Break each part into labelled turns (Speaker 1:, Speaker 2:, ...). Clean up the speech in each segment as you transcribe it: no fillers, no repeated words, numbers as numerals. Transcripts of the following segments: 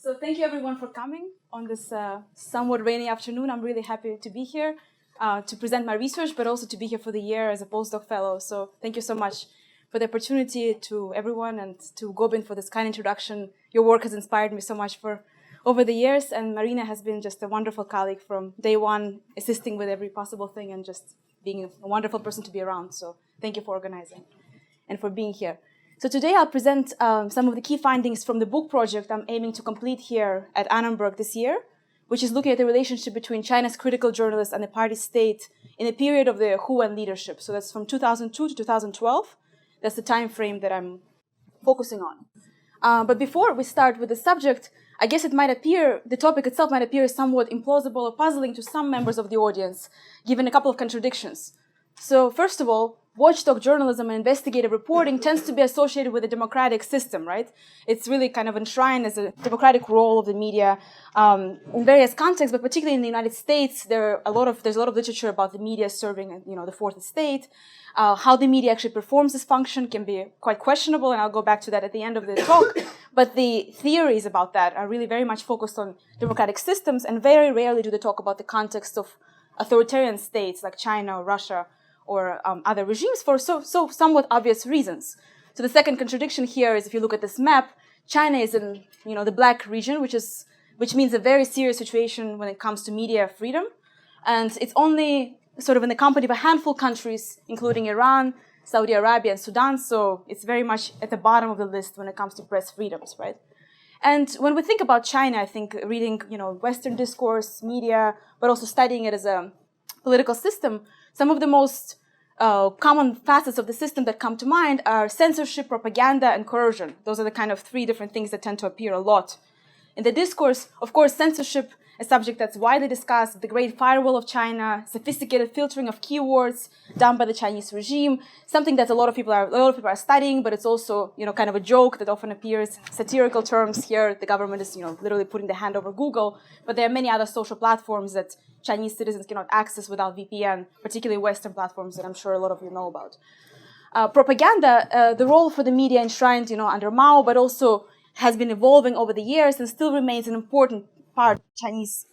Speaker 1: So thank you everyone for coming on this somewhat rainy afternoon. I'm really happy to be here to present my research, but also to be here for the year as a postdoc fellow. So thank you so much for the opportunity to everyone and to Gobin for this kind introduction. Your work has inspired me so much for over the years, and Marina has been just a wonderful colleague from day one, assisting with every possible thing and just being a wonderful person to be around. So thank you for organizing and for being here. So today I'll present some of the key findings from the book project I'm aiming to complete here at Annenberg this year, which is looking at the relationship between China's critical journalists and the party state in a period of the Hu-Wen leadership. So that's from 2002 to 2012. That's the time frame that I'm focusing on. But before we start with the subject, I guess the topic itself might appear somewhat implausible or puzzling to some members of the audience, given a couple of contradictions. So first of all, watchdog journalism and investigative reporting tends to be associated with a democratic system, right? It's really kind of enshrined as a democratic role of the media in various contexts, but particularly in the United States, there's a lot of literature about the media serving, the fourth estate. How the media actually performs this function can be quite questionable, and I'll go back to that at the end of the talk. But the theories about that are really very much focused on democratic systems, and very rarely do they talk about the context of authoritarian states like China or Russia, or other regimes for somewhat obvious reasons. So the second contradiction here is if you look at this map, China is in the black region, which means a very serious situation when it comes to media freedom, and it's only sort of in the company of a handful of countries, including Iran, Saudi Arabia, and Sudan. So it's very much at the bottom of the list when it comes to press freedoms, right? And when we think about China, I think reading Western discourse, media, but also studying it as a political system, some of the most common facets of the system that come to mind are censorship, propaganda, and coercion. Those are the kind of three different things that tend to appear a lot. In the discourse, of course, censorship, a subject that's widely discussed, the Great Firewall of China, sophisticated filtering of keywords done by the Chinese regime, something that a lot of people are studying, but it's also kind of a joke that often appears, satirical terms here. The government is literally putting the hand over Google, but there are many other social platforms that Chinese citizens cannot access without VPN, particularly Western platforms that I'm sure a lot of you know about. Propaganda, the role for the media enshrined under Mao, but also has been evolving over the years and still remains an important part of Chinese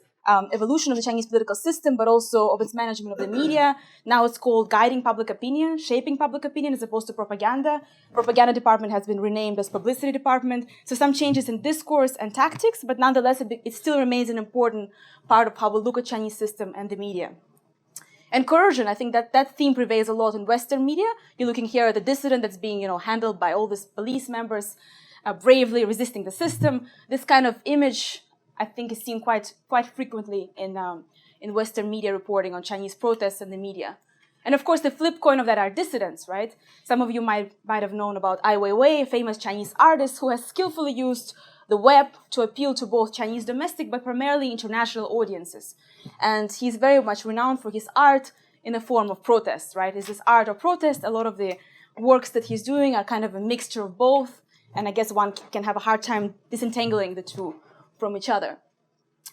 Speaker 1: evolution of the Chinese political system, but also of its management of the media. Now it's called guiding public opinion, shaping public opinion, as opposed to propaganda. Propaganda department has been renamed as publicity department. So some changes in discourse and tactics, but nonetheless, it still remains an important part of how we look at Chinese system and the media. And coercion, I think that theme prevails a lot in Western media. You're looking here at the dissident that's being handled by all these police members, bravely resisting the system. This kind of image, I think, is seen quite frequently in Western media reporting on Chinese protests and the media. And of course, the flip coin of that are dissidents, right? Some of you might have known about Ai Weiwei, a famous Chinese artist who has skillfully used the web to appeal to both Chinese domestic but primarily international audiences. And he's very much renowned for his art in the form of protest, right? Is this art or protest? A lot of the works that he's doing are kind of a mixture of both. And I guess one can have a hard time disentangling the two from each other.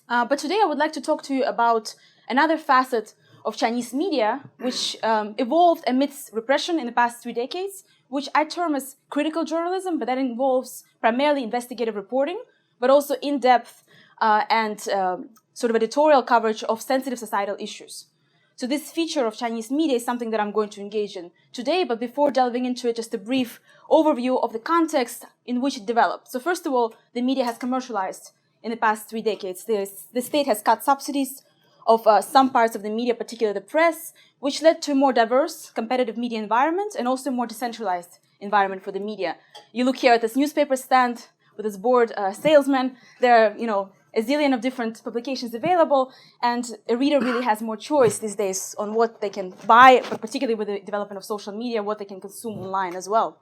Speaker 1: But today I would like to talk to you about another facet of Chinese media, which evolved amidst repression in the past 3 decades, which I term as critical journalism, but that involves primarily investigative reporting, but also in-depth and sort of editorial coverage of sensitive societal issues. So this feature of Chinese media is something that I'm going to engage in today, but before delving into it, just a brief overview of the context in which it developed. So first of all, the media has commercialized in the past 3 decades. The state has cut subsidies of some parts of the media, particularly the press, which led to a more diverse, competitive media environment and also a more decentralized environment for the media. You look here at this newspaper stand with this bored salesman. There are, a zillion of different publications available, and a reader really has more choice these days on what they can buy, but particularly with the development of social media, what they can consume online as well.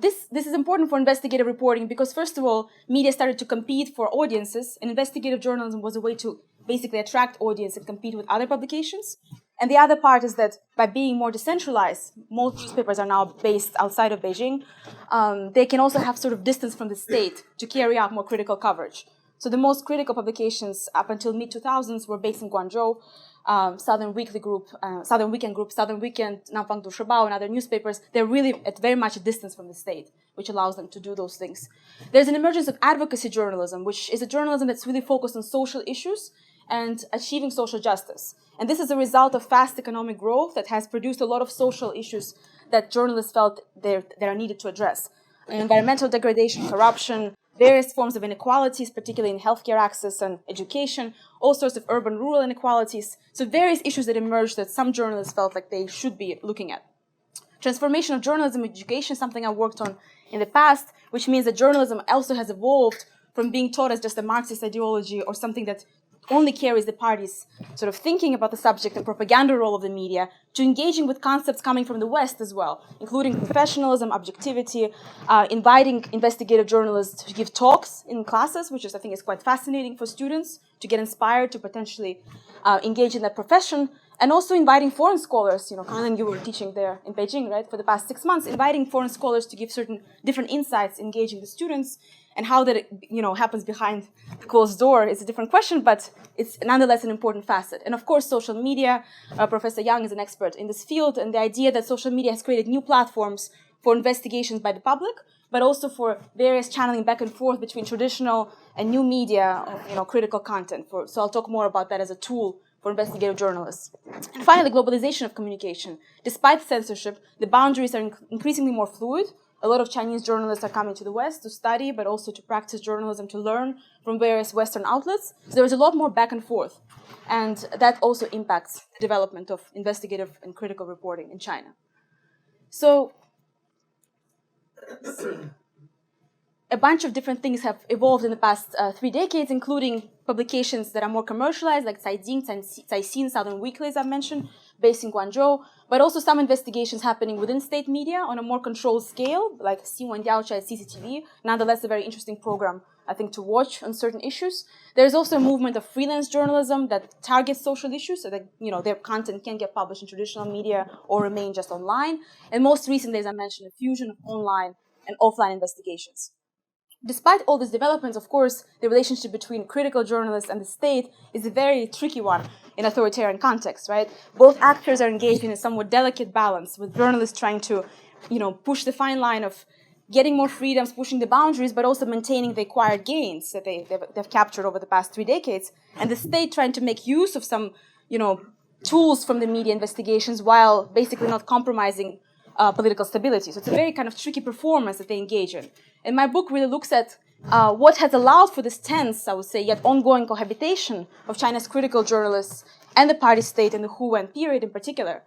Speaker 1: This is important for investigative reporting because, first of all, media started to compete for audiences, and investigative journalism was a way to basically attract audience and compete with other publications. And the other part is that by being more decentralized, most newspapers are now based outside of Beijing, they can also have sort of distance from the state to carry out more critical coverage. So the most critical publications up until mid-2000s were based in Guangzhou, Southern Weekend Group, Southern Weekend, Nampang Du Shabao, and other newspapers, they're really at very much a distance from the state, which allows them to do those things. There's an emergence of advocacy journalism, which is a journalism that's really focused on social issues and achieving social justice. And this is a result of fast economic growth that has produced a lot of social issues that journalists felt they are needed to address. Environmental degradation, corruption, various forms of inequalities, particularly in healthcare access and education, all sorts of urban-rural inequalities. So various issues that emerged that some journalists felt like they should be looking at. Transformation of journalism education, something I worked on in the past, which means that journalism also has evolved from being taught as just a Marxist ideology or something that only carries the party's sort of thinking about the subject and propaganda role of the media, to engaging with concepts coming from the West as well, including professionalism, objectivity, inviting investigative journalists to give talks in classes, which I think is quite fascinating for students to get inspired to potentially engage in that profession, and also inviting foreign scholars. Kanan, you were teaching there in Beijing, right, for the past 6 months, inviting foreign scholars to give certain different insights, engaging the students. And how that happens behind the closed door is a different question, but it's nonetheless an important facet. And of course, social media. Professor Yang is an expert in this field, and the idea that social media has created new platforms for investigations by the public, but also for various channeling back and forth between traditional and new media of critical content. So I'll talk more about that as a tool for investigative journalists. And finally, globalization of communication. Despite censorship, the boundaries are increasingly more fluid. A lot of Chinese journalists are coming to the West to study, but also to practice journalism, to learn from various Western outlets. So there is a lot more back and forth. And that also impacts the development of investigative and critical reporting in China. So, let's see. A bunch of different things have evolved in the past 3 decades, including publications that are more commercialized, like Caixin, Southern Weekly, as I mentioned, based in Guangzhou, but also some investigations happening within state media on a more controlled scale, like Xinwen Diaocha at CCTV. Nonetheless, a very interesting program, I think, to watch on certain issues. There's also a movement of freelance journalism that targets social issues so that their content can get published in traditional media or remain just online. And most recently, as I mentioned, a fusion of online and offline investigations. Despite all these developments, of course, the relationship between critical journalists and the state is a very tricky one in authoritarian context, right? Both actors are engaged in a somewhat delicate balance, with journalists trying to, push the fine line of getting more freedoms, pushing the boundaries, but also maintaining the acquired gains that they've captured over the past 3 decades, and the state trying to make use of some, tools from the media investigations while basically not compromising political stability. So it's a very kind of tricky performance that they engage in. And my book really looks at what has allowed for this tense, I would say, yet ongoing cohabitation of China's critical journalists and the party state in the Hu-Wen period in particular.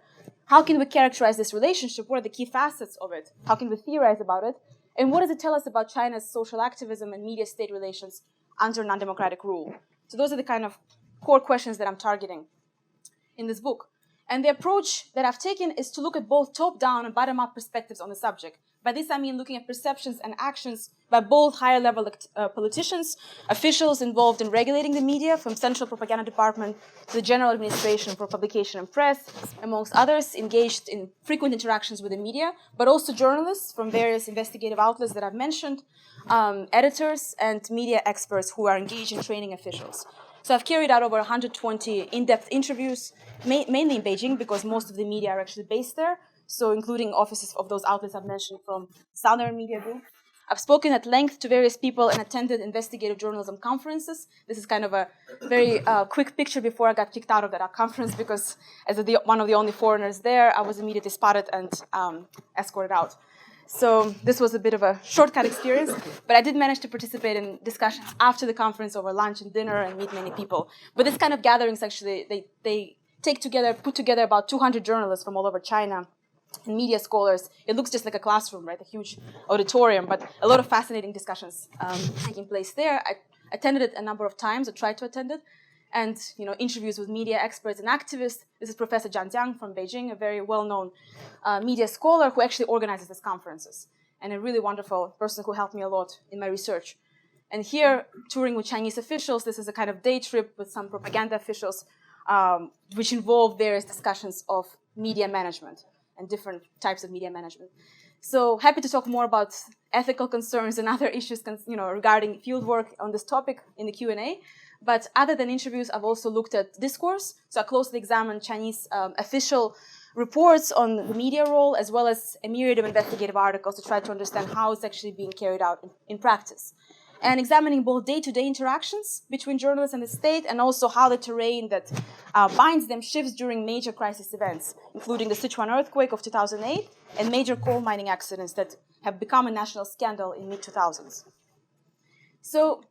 Speaker 1: How can we characterize this relationship? What are the key facets of it? How can we theorize about it? And what does it tell us about China's social activism and media-state relations under non-democratic rule? So those are the kind of core questions that I'm targeting in this book. And the approach that I've taken is to look at both top-down and bottom-up perspectives on the subject. By this, I mean looking at perceptions and actions by both higher-level politicians, officials involved in regulating the media, from Central Propaganda Department to the General Administration for Publication and Press, amongst others, engaged in frequent interactions with the media, but also journalists from various investigative outlets that I've mentioned, editors, and media experts who are engaged in training officials. So I've carried out over 120 in-depth interviews, mainly in Beijing, because most of the media are actually based there, so including offices of those outlets I've mentioned from Southern Media Group. I've spoken at length to various people and attended investigative journalism conferences. This is kind of a very quick picture before I got kicked out of that conference, because as one of the only foreigners there, I was immediately spotted and escorted out. So this was a bit of a shortcut experience, but I did manage to participate in discussions after the conference over lunch and dinner and meet many people. But this kind of gatherings, actually, they put together about 200 journalists from all over China and media scholars. It looks just like a classroom, right? A huge auditorium, but a lot of fascinating discussions taking place there. I attended it a number of times, or tried to attend it, and interviews with media experts and activists. This is Professor Zhang Jiang from Beijing, a very well-known media scholar who actually organizes these conferences, and a really wonderful person who helped me a lot in my research. And here, touring with Chinese officials, this is a kind of day trip with some propaganda officials, which involve various discussions of media management and different types of media management. So happy to talk more about ethical concerns and other issues regarding fieldwork on this topic in the Q&A. But other than interviews, I've also looked at discourse. So I closely examined Chinese official reports on the media role, as well as a myriad of investigative articles to try to understand how it's actually being carried out in practice. And examining both day-to-day interactions between journalists and the state, and also how the terrain that binds them shifts during major crisis events, including the Sichuan earthquake of 2008 and major coal mining accidents that have become a national scandal in mid-2000s. So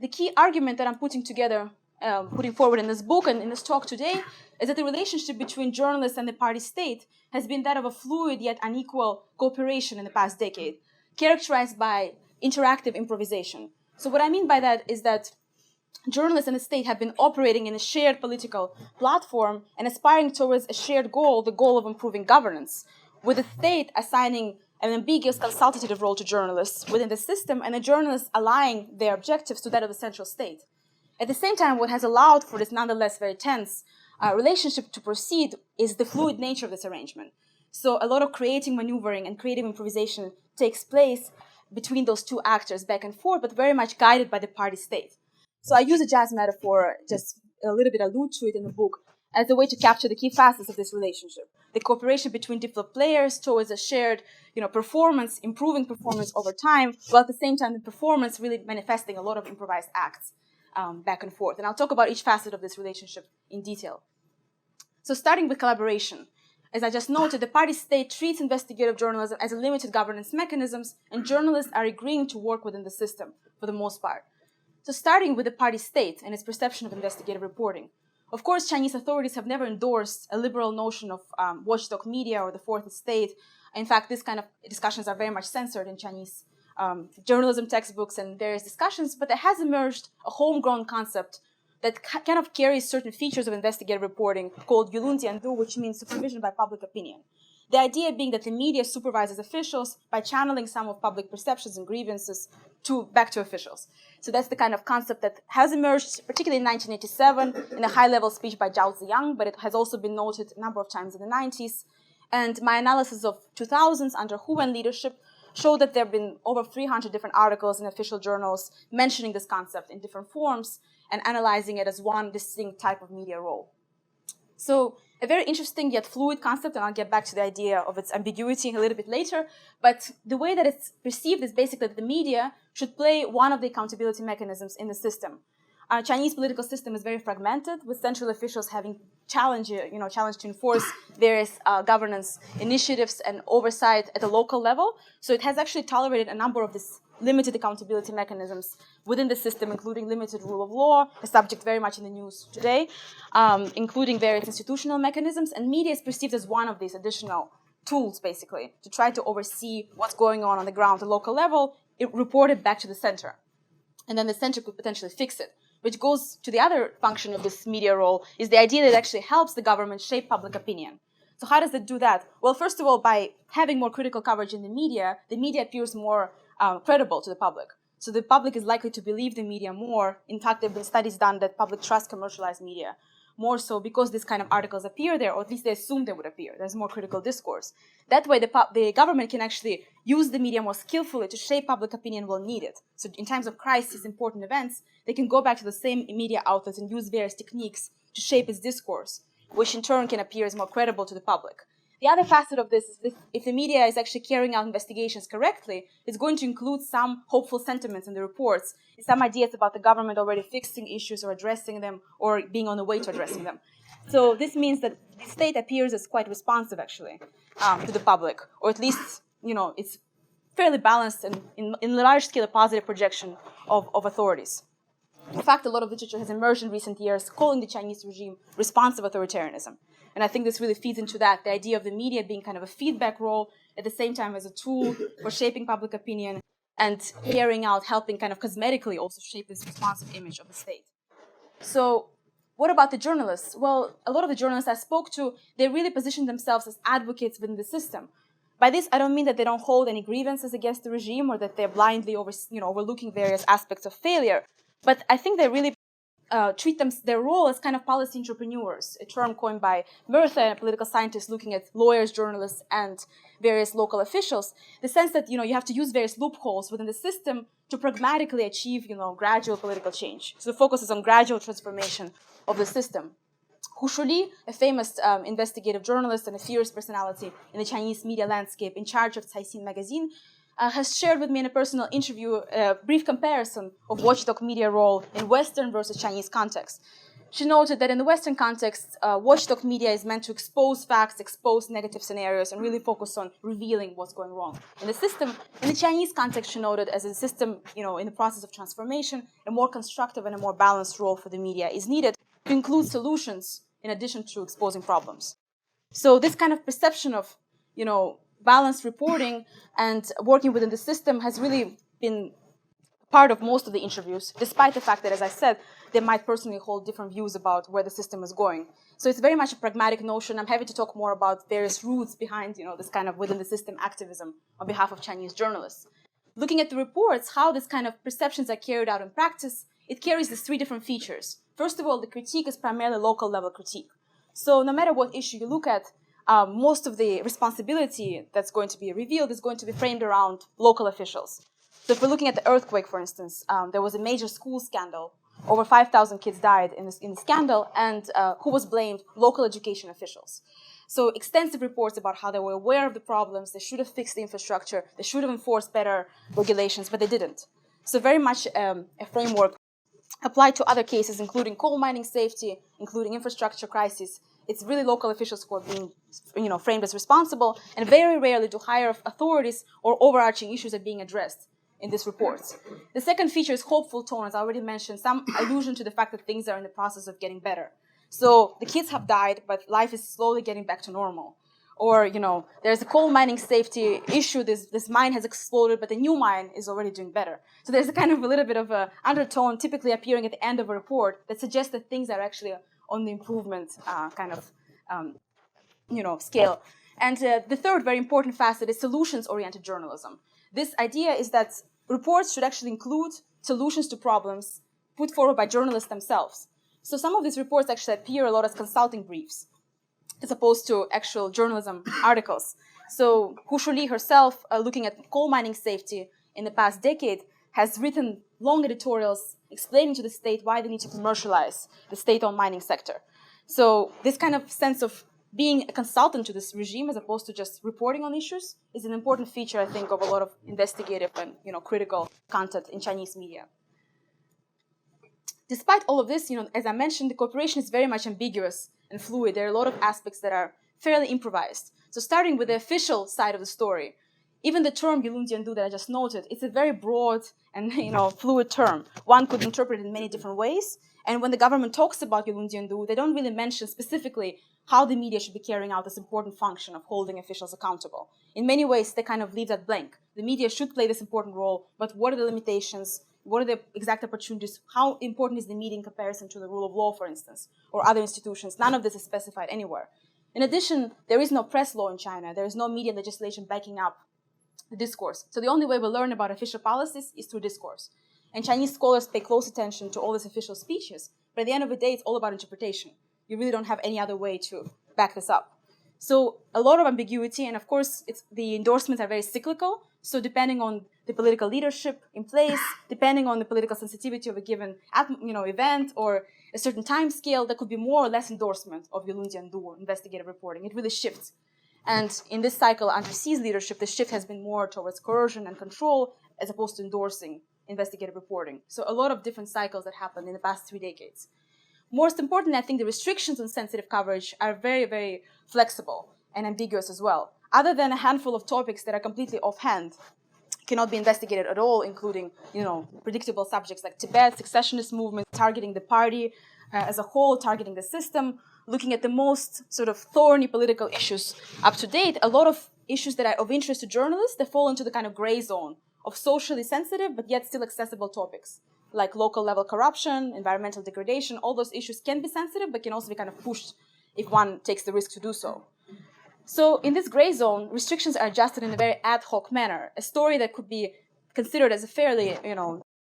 Speaker 1: the key argument that I'm putting forward in this book and in this talk today is that the relationship between journalists and the party state has been that of a fluid yet unequal cooperation in the past decade, characterized by interactive improvisation. So what I mean by that is that journalists and the state have been operating in a shared political platform and aspiring towards a shared goal, the goal of improving governance, with the state assigning an ambiguous consultative role to journalists within the system and the journalists aligning their objectives to that of the central state. At the same time, what has allowed for this nonetheless very tense relationship to proceed is the fluid nature of this arrangement. So a lot of creative maneuvering and creative improvisation takes place between those two actors back and forth, but very much guided by the party state. So I use a jazz metaphor, just a little bit allude to it in the book, as a way to capture the key facets of this relationship. The cooperation between different players towards a shared performance, improving performance over time, while at the same time the performance really manifesting a lot of improvised acts back and forth. And I'll talk about each facet of this relationship in detail. So starting with collaboration. As I just noted, the party state treats investigative journalism as a limited governance mechanism, and journalists are agreeing to work within the system for the most part. So starting with the party state and its perception of investigative reporting. Of course, Chinese authorities have never endorsed a liberal notion of watchdog media or the fourth estate. In fact, these kind of discussions are very much censored in Chinese journalism textbooks and various discussions, but there has emerged a homegrown concept that kind of carries certain features of investigative reporting called yulunjiandu, which means supervision by public opinion. The idea being that the media supervises officials by channeling some of public perceptions and grievances back to officials. So that's the kind of concept that has emerged, particularly in 1987, in a high-level speech by Zhao Ziyang, but it has also been noted a number of times in the 90s. And my analysis of 2000s under Hu-Wen leadership showed that there have been over 300 different articles in official journals mentioning this concept in different forms and analyzing it as one distinct type of media role. So a very interesting yet fluid concept, and I'll get back to the idea of its ambiguity a little bit later, but the way that it's perceived is basically that the media should play one of the accountability mechanisms in the system. Our Chinese political system is very fragmented, with central officials having challenge to enforce various governance initiatives and oversight at a local level. So it has actually tolerated a number of these limited accountability mechanisms within the system, including limited rule of law, a subject very much in the news today, including various institutional mechanisms. And media is perceived as one of these additional tools, basically, to try to oversee what's going on the ground, the local level, it reported back to the center. And then the center could potentially fix it. Which goes to the other function of this media role, is the idea that it actually helps the government shape public opinion. So how does it do that? Well, first of all, by having more critical coverage in the media appears more credible to the public. So the public is likely to believe the media more. In fact, there have been studies done that public trust commercialized media more so because these kind of articles appear there, or at least they assume they would appear. There's more critical discourse. That way, the government can actually use the media more skillfully to shape public opinion when needed. So in times of crisis, important events, they can go back to the same media outlets and use various techniques to shape its discourse, which in turn can appear as more credible to the public. The other facet of this is that if the media is actually carrying out investigations correctly, it's going to include some hopeful sentiments in the reports, some ideas about the government already fixing issues or addressing them or being on the way to addressing them. So this means that the state appears as quite responsive, actually, to the public, or at least, it's fairly balanced and in large scale a positive projection of authorities. In fact, a lot of literature has emerged in recent years calling the Chinese regime responsive authoritarianism. And I think this really feeds into that, the idea of the media being kind of a feedback role at the same time as a tool for shaping public opinion and carrying out, helping kind of cosmetically also shape this responsive image of the state. So what about the journalists? Well, a lot of the journalists I spoke to, they really position themselves as advocates within the system. By this, I don't mean that they don't hold any grievances against the regime or that they're blindly overlooking various aspects of failure. But I think they really treat their role as kind of policy entrepreneurs, a term coined by Murtha, a political scientist looking at lawyers, journalists, and various local officials. The sense that you have to use various loopholes within the system to pragmatically achieve gradual political change. So the focus is on gradual transformation of the system. Hu-Wen, a famous investigative journalist and a fierce personality in the Chinese media landscape in charge of Caixin magazine, has shared with me in a personal interview a brief comparison of watchdog media role in Western versus Chinese context. She noted that in the Western context, watchdog media is meant to expose facts, expose negative scenarios, and really focus on revealing what's going wrong in the system. In the Chinese context, she noted as a system, in the process of transformation, a more constructive and a more balanced role for the media is needed to include solutions in addition to exposing problems. So this kind of perception of, balanced reporting and working within the system has really been part of most of the interviews, despite the fact that, as I said, they might personally hold different views about where the system is going. So it's very much a pragmatic notion. I'm happy to talk more about various roots behind, this kind of within the system activism on behalf of Chinese journalists. Looking at the reports, how this kind of perceptions are carried out in practice, it carries these three different features. First of all, the critique is primarily local level critique. So no matter what issue you look at, most of the responsibility that's going to be revealed is going to be framed around local officials. So if we're looking at the earthquake, for instance, there was a major school scandal. Over 5,000 kids died in the scandal, and who was blamed? Local education officials. So extensive reports about how they were aware of the problems, they should have fixed the infrastructure, they should have enforced better regulations, but they didn't. So very much a framework applied to other cases, including coal mining safety, including infrastructure crises. It's really local officials who are being, framed as responsible, and very rarely do higher authorities or overarching issues are being addressed in these reports. The second feature is hopeful tone, as I already mentioned, some allusion to the fact that things are in the process of getting better. So the kids have died, but life is slowly getting back to normal. Or, there's a coal mining safety issue, this mine has exploded, but the new mine is already doing better. So there's a kind of a little bit of an undertone typically appearing at the end of a report that suggests that things are actually on the improvement scale. And the third very important facet is solutions-oriented journalism. This idea is that reports should actually include solutions to problems put forward by journalists themselves. So some of these reports actually appear a lot as consulting briefs, as opposed to actual journalism articles. So Hu-Wen herself, looking at coal mining safety in the past decade, has written long editorials explaining to the state why they need to commercialize the state-owned mining sector. So this kind of sense of being a consultant to this regime as opposed to just reporting on issues is an important feature, I think, of a lot of investigative and critical content in Chinese media. Despite all of this, as I mentioned, the cooperation is very much ambiguous and fluid. There are a lot of aspects that are fairly improvised. So starting with the official side of the story, even the term Yulunjiandu that I just noted, it's a very broad and fluid term. One could interpret it in many different ways. And when the government talks about Yulunjiandu, they don't really mention specifically how the media should be carrying out this important function of holding officials accountable. In many ways, they kind of leave that blank. The media should play this important role, but what are the limitations? What are the exact opportunities? How important is the media in comparison to the rule of law, for instance, or other institutions? None of this is specified anywhere. In addition, there is no press law in China. There is no media legislation backing up the discourse. So the only way we learn about official policies is through discourse. And Chinese scholars pay close attention to all these official speeches, but at the end of the day, it's all about interpretation. You really don't have any other way to back this up. So a lot of ambiguity, and of course, the endorsements are very cyclical. So depending on the political leadership in place, depending on the political sensitivity of a given event or a certain time scale, there could be more or less endorsement of Yulunjiandu investigative reporting. It really shifts. And in this cycle, under Xi's leadership, the shift has been more towards coercion and control as opposed to endorsing investigative reporting. So a lot of different cycles that happened in the past 3 decades. Most important, I think the restrictions on sensitive coverage are very, very flexible and ambiguous as well. Other than a handful of topics that are completely offhand, cannot be investigated at all, including, predictable subjects like Tibet, secessionist movement, targeting the party as a whole, targeting the system, looking at the most sort of thorny political issues up to date, a lot of issues that are of interest to journalists that fall into the kind of gray zone of socially sensitive but yet still accessible topics, like local level corruption, environmental degradation. All those issues can be sensitive but can also be kind of pushed if one takes the risk to do so. So in this gray zone, restrictions are adjusted in a very ad hoc manner. A story that could be considered as a fairly,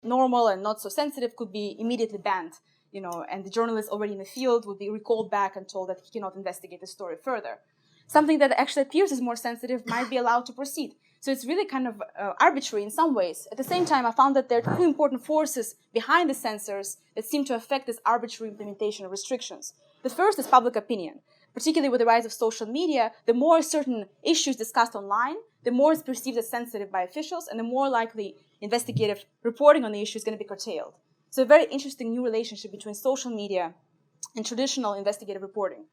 Speaker 1: normal and not so sensitive could be immediately banned, and the journalist already in the field would be recalled back and told that he cannot investigate the story further. Something that actually appears as more sensitive might be allowed to proceed. So it's really kind of arbitrary in some ways. At the same time, I found that there are two important forces behind the censors that seem to affect this arbitrary implementation of restrictions. The first is public opinion. Particularly with the rise of social media, the more certain issues discussed online, the more it's perceived as sensitive by officials, and the more likely investigative reporting on the issue is going to be curtailed. So a very interesting new relationship between social media and traditional investigative reporting.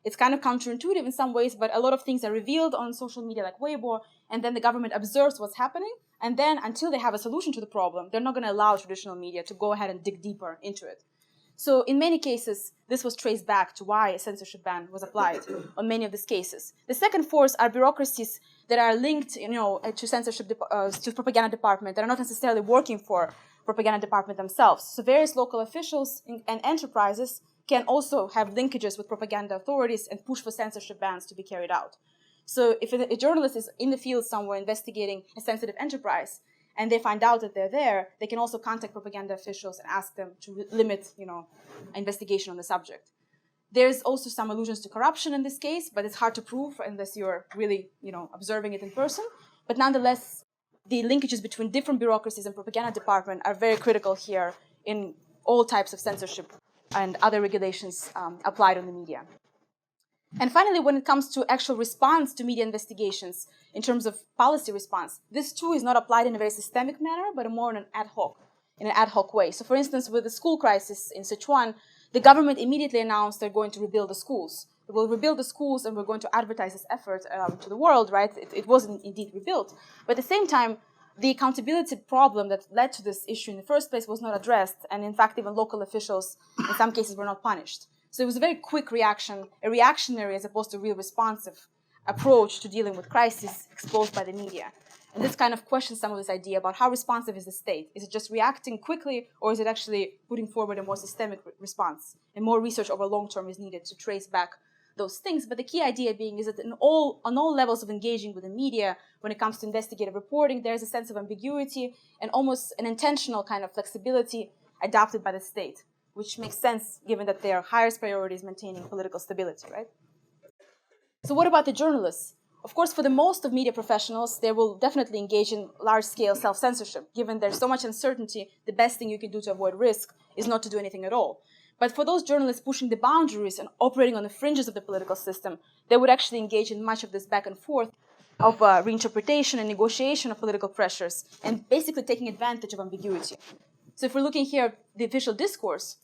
Speaker 1: It's kind of counterintuitive in some ways, but a lot of things are revealed on social media like Weibo, and then the government observes what's happening, and then until they have a solution to the problem, they're not going to allow traditional media to go ahead and dig deeper into it. So in many cases, this was traced back to why a censorship ban was applied on many of these cases. The second force are bureaucracies that are linked, to censorship, to propaganda department, that are not necessarily working for propaganda department themselves. So various local officials and enterprises can also have linkages with propaganda authorities and push for censorship bans to be carried out. So if a journalist is in the field somewhere investigating a sensitive enterprise, and they find out that they're there, they can also contact propaganda officials and ask them to limit, investigation on the subject. There's also some allusions to corruption in this case, but it's hard to prove unless you're really, observing it in person. But nonetheless, the linkages between different bureaucracies and propaganda department are very critical here in all types of censorship and other regulations applied on the media. And finally, when it comes to actual response to media investigations in terms of policy response, this too is not applied in a very systemic manner, but more in an ad hoc way. So for instance, with the school crisis in Sichuan, the government immediately announced they're going to rebuild the schools. We'll rebuild the schools and we're going to advertise this effort to the world, right? It wasn't indeed rebuilt. But at the same time, the accountability problem that led to this issue in the first place was not addressed. And in fact, even local officials, in some cases, were not punished. So it was a very quick reaction, a reactionary as opposed to real responsive approach to dealing with crises exposed by the media. And this kind of questions some of this idea about how responsive is the state. Is it just reacting quickly, or is it actually putting forward a more systemic response? And more research over long term is needed to trace back those things. But the key idea being is that on all levels of engaging with the media, when it comes to investigative reporting, there's a sense of ambiguity and almost an intentional kind of flexibility adopted by the state, which makes sense given that their highest priority is maintaining political stability, right? So what about the journalists? Of course, for the most of media professionals, they will definitely engage in large-scale self-censorship. Given there's so much uncertainty, the best thing you can do to avoid risk is not to do anything at all. But for those journalists pushing the boundaries and operating on the fringes of the political system, they would actually engage in much of this back and forth of reinterpretation and negotiation of political pressures, and basically taking advantage of ambiguity. So if we're looking here at the official discourse,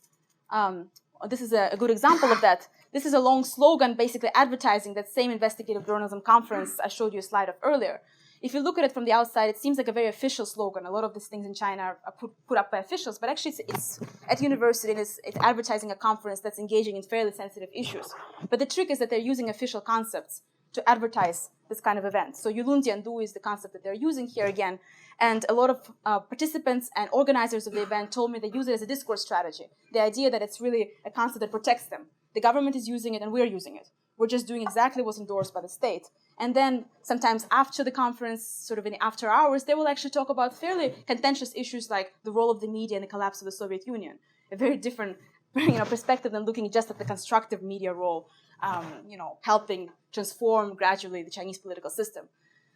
Speaker 1: this is a good example of that. This is a long slogan basically advertising that same investigative journalism conference I showed you a slide of earlier. If you look at it from the outside, it seems like a very official slogan. A lot of these things in China are put up by officials, but actually it's at university, and it's advertising a conference that's engaging in fairly sensitive issues. But the trick is that they're using official concepts to advertise this kind of event. So Yulun Jiandu is the concept that they're using here again. And a lot of participants and organizers of the event told me they use it as a discourse strategy. The idea that it's really a concept that protects them. The government is using it and we're using it. We're just doing exactly what's endorsed by the state. And then sometimes after the conference, sort of in the after hours, they will actually talk about fairly contentious issues like the role of the media and the collapse of the Soviet Union. A very different perspective than looking just at the constructive media role, helping transform gradually the Chinese political system.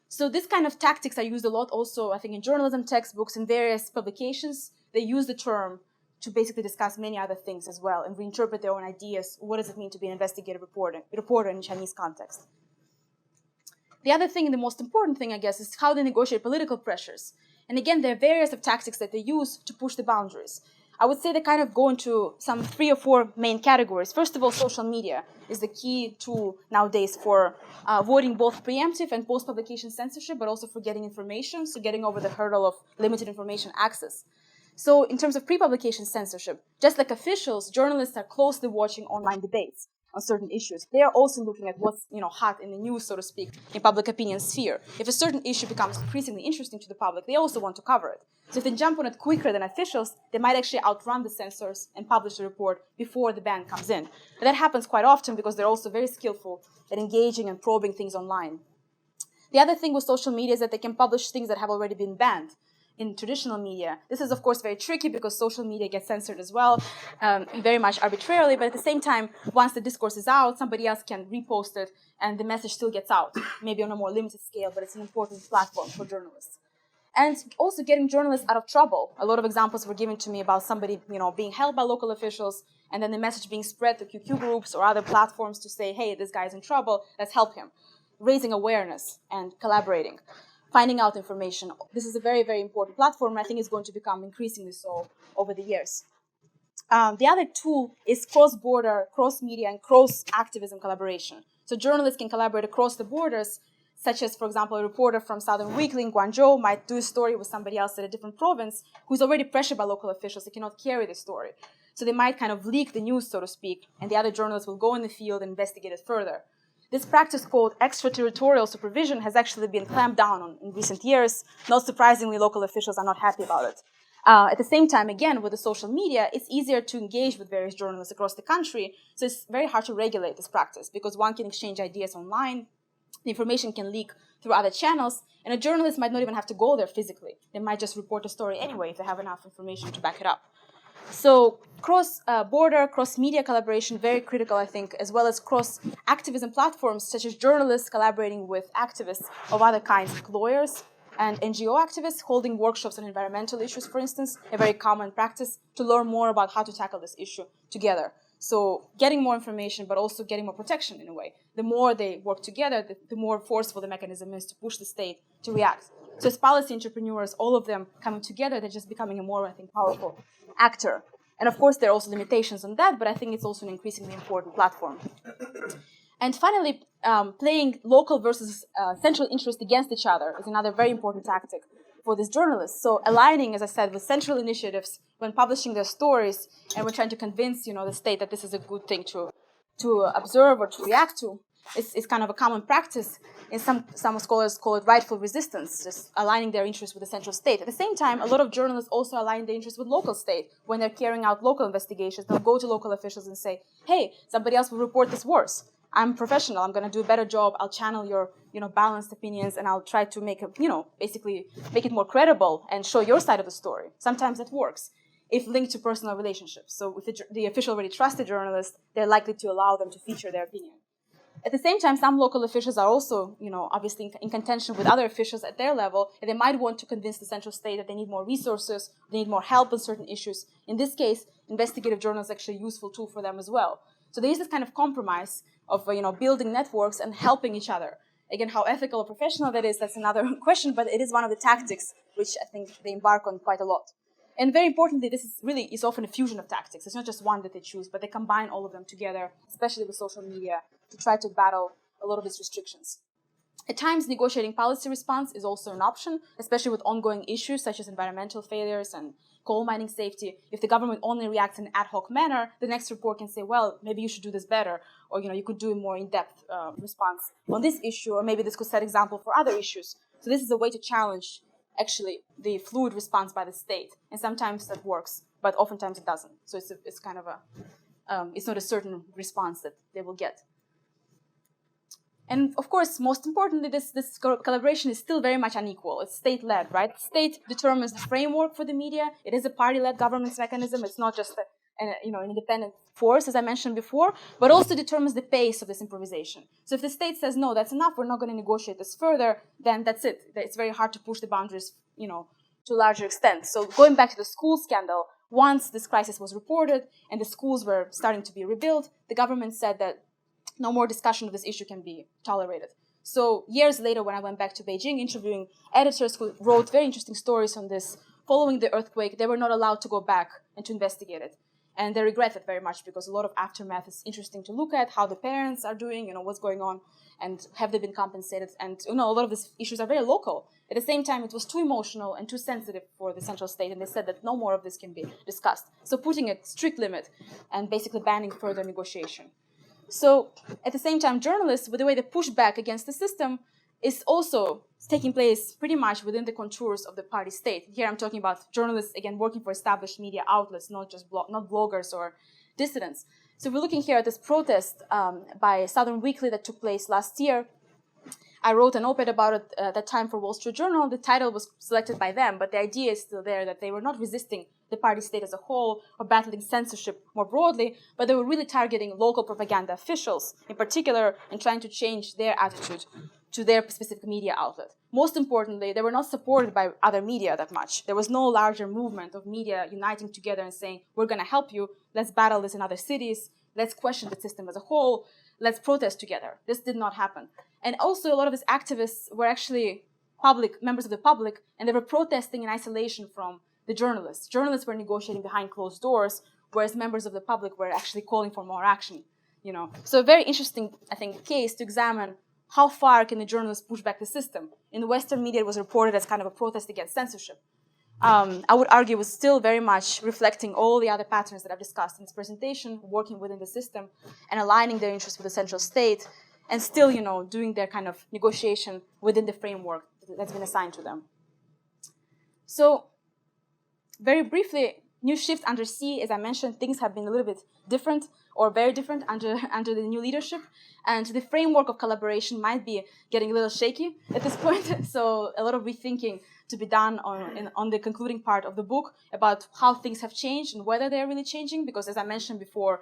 Speaker 1: So this kind of tactics are used a lot also, I think, in journalism textbooks and various publications. They use the term to basically discuss many other things as well and reinterpret their own ideas. What does it mean to be an investigative reporter in Chinese context? The other thing, and the most important thing, I guess, is how they negotiate political pressures. And again, there are various of tactics that they use to push the boundaries. I would say they kind of go into some 3 or 4 main categories. First of all, social media is the key tool nowadays for avoiding both preemptive and post-publication censorship, but also for getting information, so getting over the hurdle of limited information access. So in terms of pre-publication censorship, just like officials, journalists are closely watching online debates on certain issues. They are also looking at what's hot in the news, so to speak, in public opinion sphere. If a certain issue becomes increasingly interesting to the public, they also want to cover it. So if they jump on it quicker than officials, they might actually outrun the censors and publish the report before the ban comes in. And that happens quite often because they're also very skillful at engaging and probing things online. The other thing with social media is that they can publish things that have already been banned. in traditional media. This is, of course, very tricky because social media gets censored as well, very much arbitrarily, but at the same time, once the discourse is out, somebody else can repost it, and the message still gets out, maybe on a more limited scale, but it's an important platform for journalists. And also getting journalists out of trouble. A lot of examples were given to me about somebody, being held by local officials, and then the message being spread to QQ groups or other platforms to say, hey, this guy's in trouble, let's help him. Raising awareness and collaborating, finding out information. This is a very, very important platform, and I think it's going to become increasingly so over the years. The other tool is cross-border, cross-media, and cross-activism collaboration. So journalists can collaborate across the borders, such as, for example, a reporter from Southern Weekly in Guangzhou might do a story with somebody else at a different province who's already pressured by local officials. They cannot carry the story. So they might kind of leak the news, so to speak, and the other journalists will go in the field and investigate it further. This practice called extraterritorial supervision has actually been clamped down on in recent years. Not surprisingly, local officials are not happy about it. At the same time, again, with the social media, it's easier to engage with various journalists across the country, so it's very hard to regulate this practice because one can exchange ideas online, the information can leak through other channels, and a journalist might not even have to go there physically. They might just report a story anyway if they have enough information to back it up. So cross-border, cross-media collaboration, very critical, I think, as well as cross-activism platforms, such as journalists collaborating with activists of other kinds, like lawyers and NGO activists, holding workshops on environmental issues, for instance, a very common practice to learn more about how to tackle this issue together. So getting more information, but also getting more protection in a way. The more they work together, the more forceful the mechanism is to push the state to react. So as policy entrepreneurs, all of them coming together, they're just becoming a more, I think, powerful actor. And of course, there are also limitations on that, but I think it's also an increasingly important platform. And finally, playing local versus central interest against each other is another very important tactic for these journalists. So aligning, as I said, with central initiatives when publishing their stories, and we're trying to convince, the state that this is a good thing to observe or to react to, is kind of a common practice. And some scholars call it rightful resistance, just aligning their interests with the central state. At the same time, a lot of journalists also align their interests with local state. When they're carrying out local investigations, they'll go to local officials and say, hey, somebody else will report this worse. I'm professional. I'm going to do a better job. I'll channel your, balanced opinions, and I'll try to make it, basically make it more credible and show your side of the story. Sometimes it works if linked to personal relationships. So if the official already trusts the journalist, they're likely to allow them to feature their opinion. At the same time, some local officials are also, obviously in contention with other officials at their level, and they might want to convince the central state that they need more resources, they need more help on certain issues. In this case, investigative journalism is actually a useful tool for them as well. So there is this kind of compromise of, building networks and helping each other. Again, how ethical or professional that is, that's another question, but it is one of the tactics which I think they embark on quite a lot. And very importantly, this is often a fusion of tactics. It's not just one that they choose, but they combine all of them together, especially with social media, to try to battle a lot of its restrictions. At times, negotiating policy response is also an option, especially with ongoing issues such as environmental failures and coal mining safety. If the government only reacts in an ad hoc manner, the next report can say, well, maybe you should do this better, or you could do a more in-depth response on this issue, or maybe this could set example for other issues. So this is a way to challenge, actually, the fluid response by the state. And sometimes that works, but oftentimes it doesn't. So it's kind of it's not a certain response that they will get. And of course, most importantly, this collaboration is still very much unequal. It's state-led, right? The state determines the framework for the media. It is a party-led governance mechanism. It's not just an independent force, as I mentioned before, but also determines the pace of this improvisation. So if the state says, no, that's enough, we're not going to negotiate this further, then that's it. It's very hard to push the boundaries, to a larger extent. So going back to the school scandal, once this crisis was reported and the schools were starting to be rebuilt, the government said that no more discussion of this issue can be tolerated. So years later, when I went back to Beijing, interviewing editors who wrote very interesting stories on this, following the earthquake, they were not allowed to go back and to investigate it. And they regret it very much because a lot of aftermath is interesting to look at, how the parents are doing, what's going on, and have they been compensated. And a lot of these issues are very local. At the same time, it was too emotional and too sensitive for the central state, and they said that no more of this can be discussed. So putting a strict limit and basically banning further negotiation. So at the same time, journalists, with the way they push back against the system, is also taking place pretty much within the contours of the party state. Here I'm talking about journalists, again, working for established media outlets, not just not bloggers or dissidents. So we're looking here at this protest by Southern Weekly that took place last year. I wrote an op-ed about it at that time for Wall Street Journal. The title was selected by them, but the idea is still there that they were not resisting the party state as a whole or battling censorship more broadly, but they were really targeting local propaganda officials in particular and trying to change their attitude to their specific media outlet. Most importantly, they were not supported by other media that much. There was no larger movement of media uniting together and saying, we're going to help you, let's battle this in other cities, let's question the system as a whole, let's protest together. This did not happen. And also a lot of these activists were actually members of the public, and they were protesting in isolation from the journalists. Journalists were negotiating behind closed doors, whereas members of the public were actually calling for more action. So a very interesting, I think, case to examine how far can the journalists push back the system. In the Western media, it was reported as kind of a protest against censorship. I would argue it was still very much reflecting all the other patterns that I've discussed in this presentation, working within the system and aligning their interests with the central state, and still, doing their kind of negotiation within the framework that's been assigned to them. So, very briefly, new shift under C, as I mentioned, things have been a little bit different or very different under the new leadership. And the framework of collaboration might be getting a little shaky at this point. So a lot of rethinking to be done on the concluding part of the book about how things have changed and whether they're really changing. Because as I mentioned before,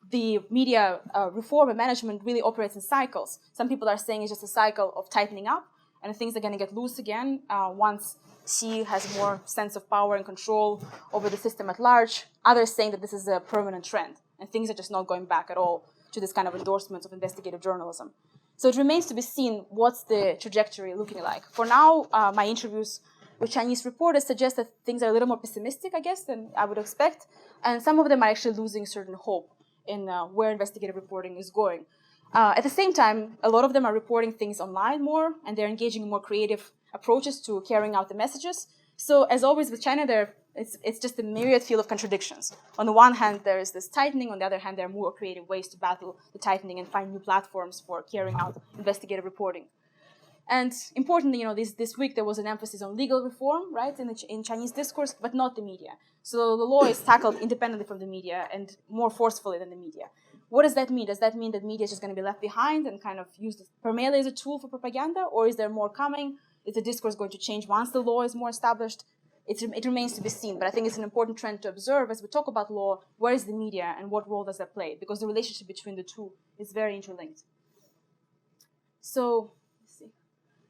Speaker 1: the media reform and management really operates in cycles. Some people are saying it's just a cycle of tightening up and things are going to get loose again once C has more sense of power and control over the system at large. Others saying that this is a permanent trend and things are just not going back at all to this kind of endorsements of investigative journalism. So it remains to be seen what's the trajectory looking like. For now, my interviews with Chinese reporters suggest that things are a little more pessimistic, I guess, than I would expect. And some of them are actually losing certain hope in where investigative reporting is going. At the same time, a lot of them are reporting things online more, and they're engaging in more creative approaches to carrying out the messages. So as always with China, it's just a myriad field of contradictions. On the one hand, there is this tightening. On the other hand, there are more creative ways to battle the tightening and find new platforms for carrying out investigative reporting. And importantly, this week there was an emphasis on legal reform, right, in Chinese discourse, but not the media. So the law is tackled independently from the media and more forcefully than the media. What does that mean? Does that mean that media is just going to be left behind and kind of used primarily as a tool for propaganda, or is there more coming? Is the discourse going to change once the law is more established? It remains to be seen, but I think it's an important trend to observe as we talk about law. Where is the media and what role does that play? Because the relationship between the two is very interlinked. So, let's see.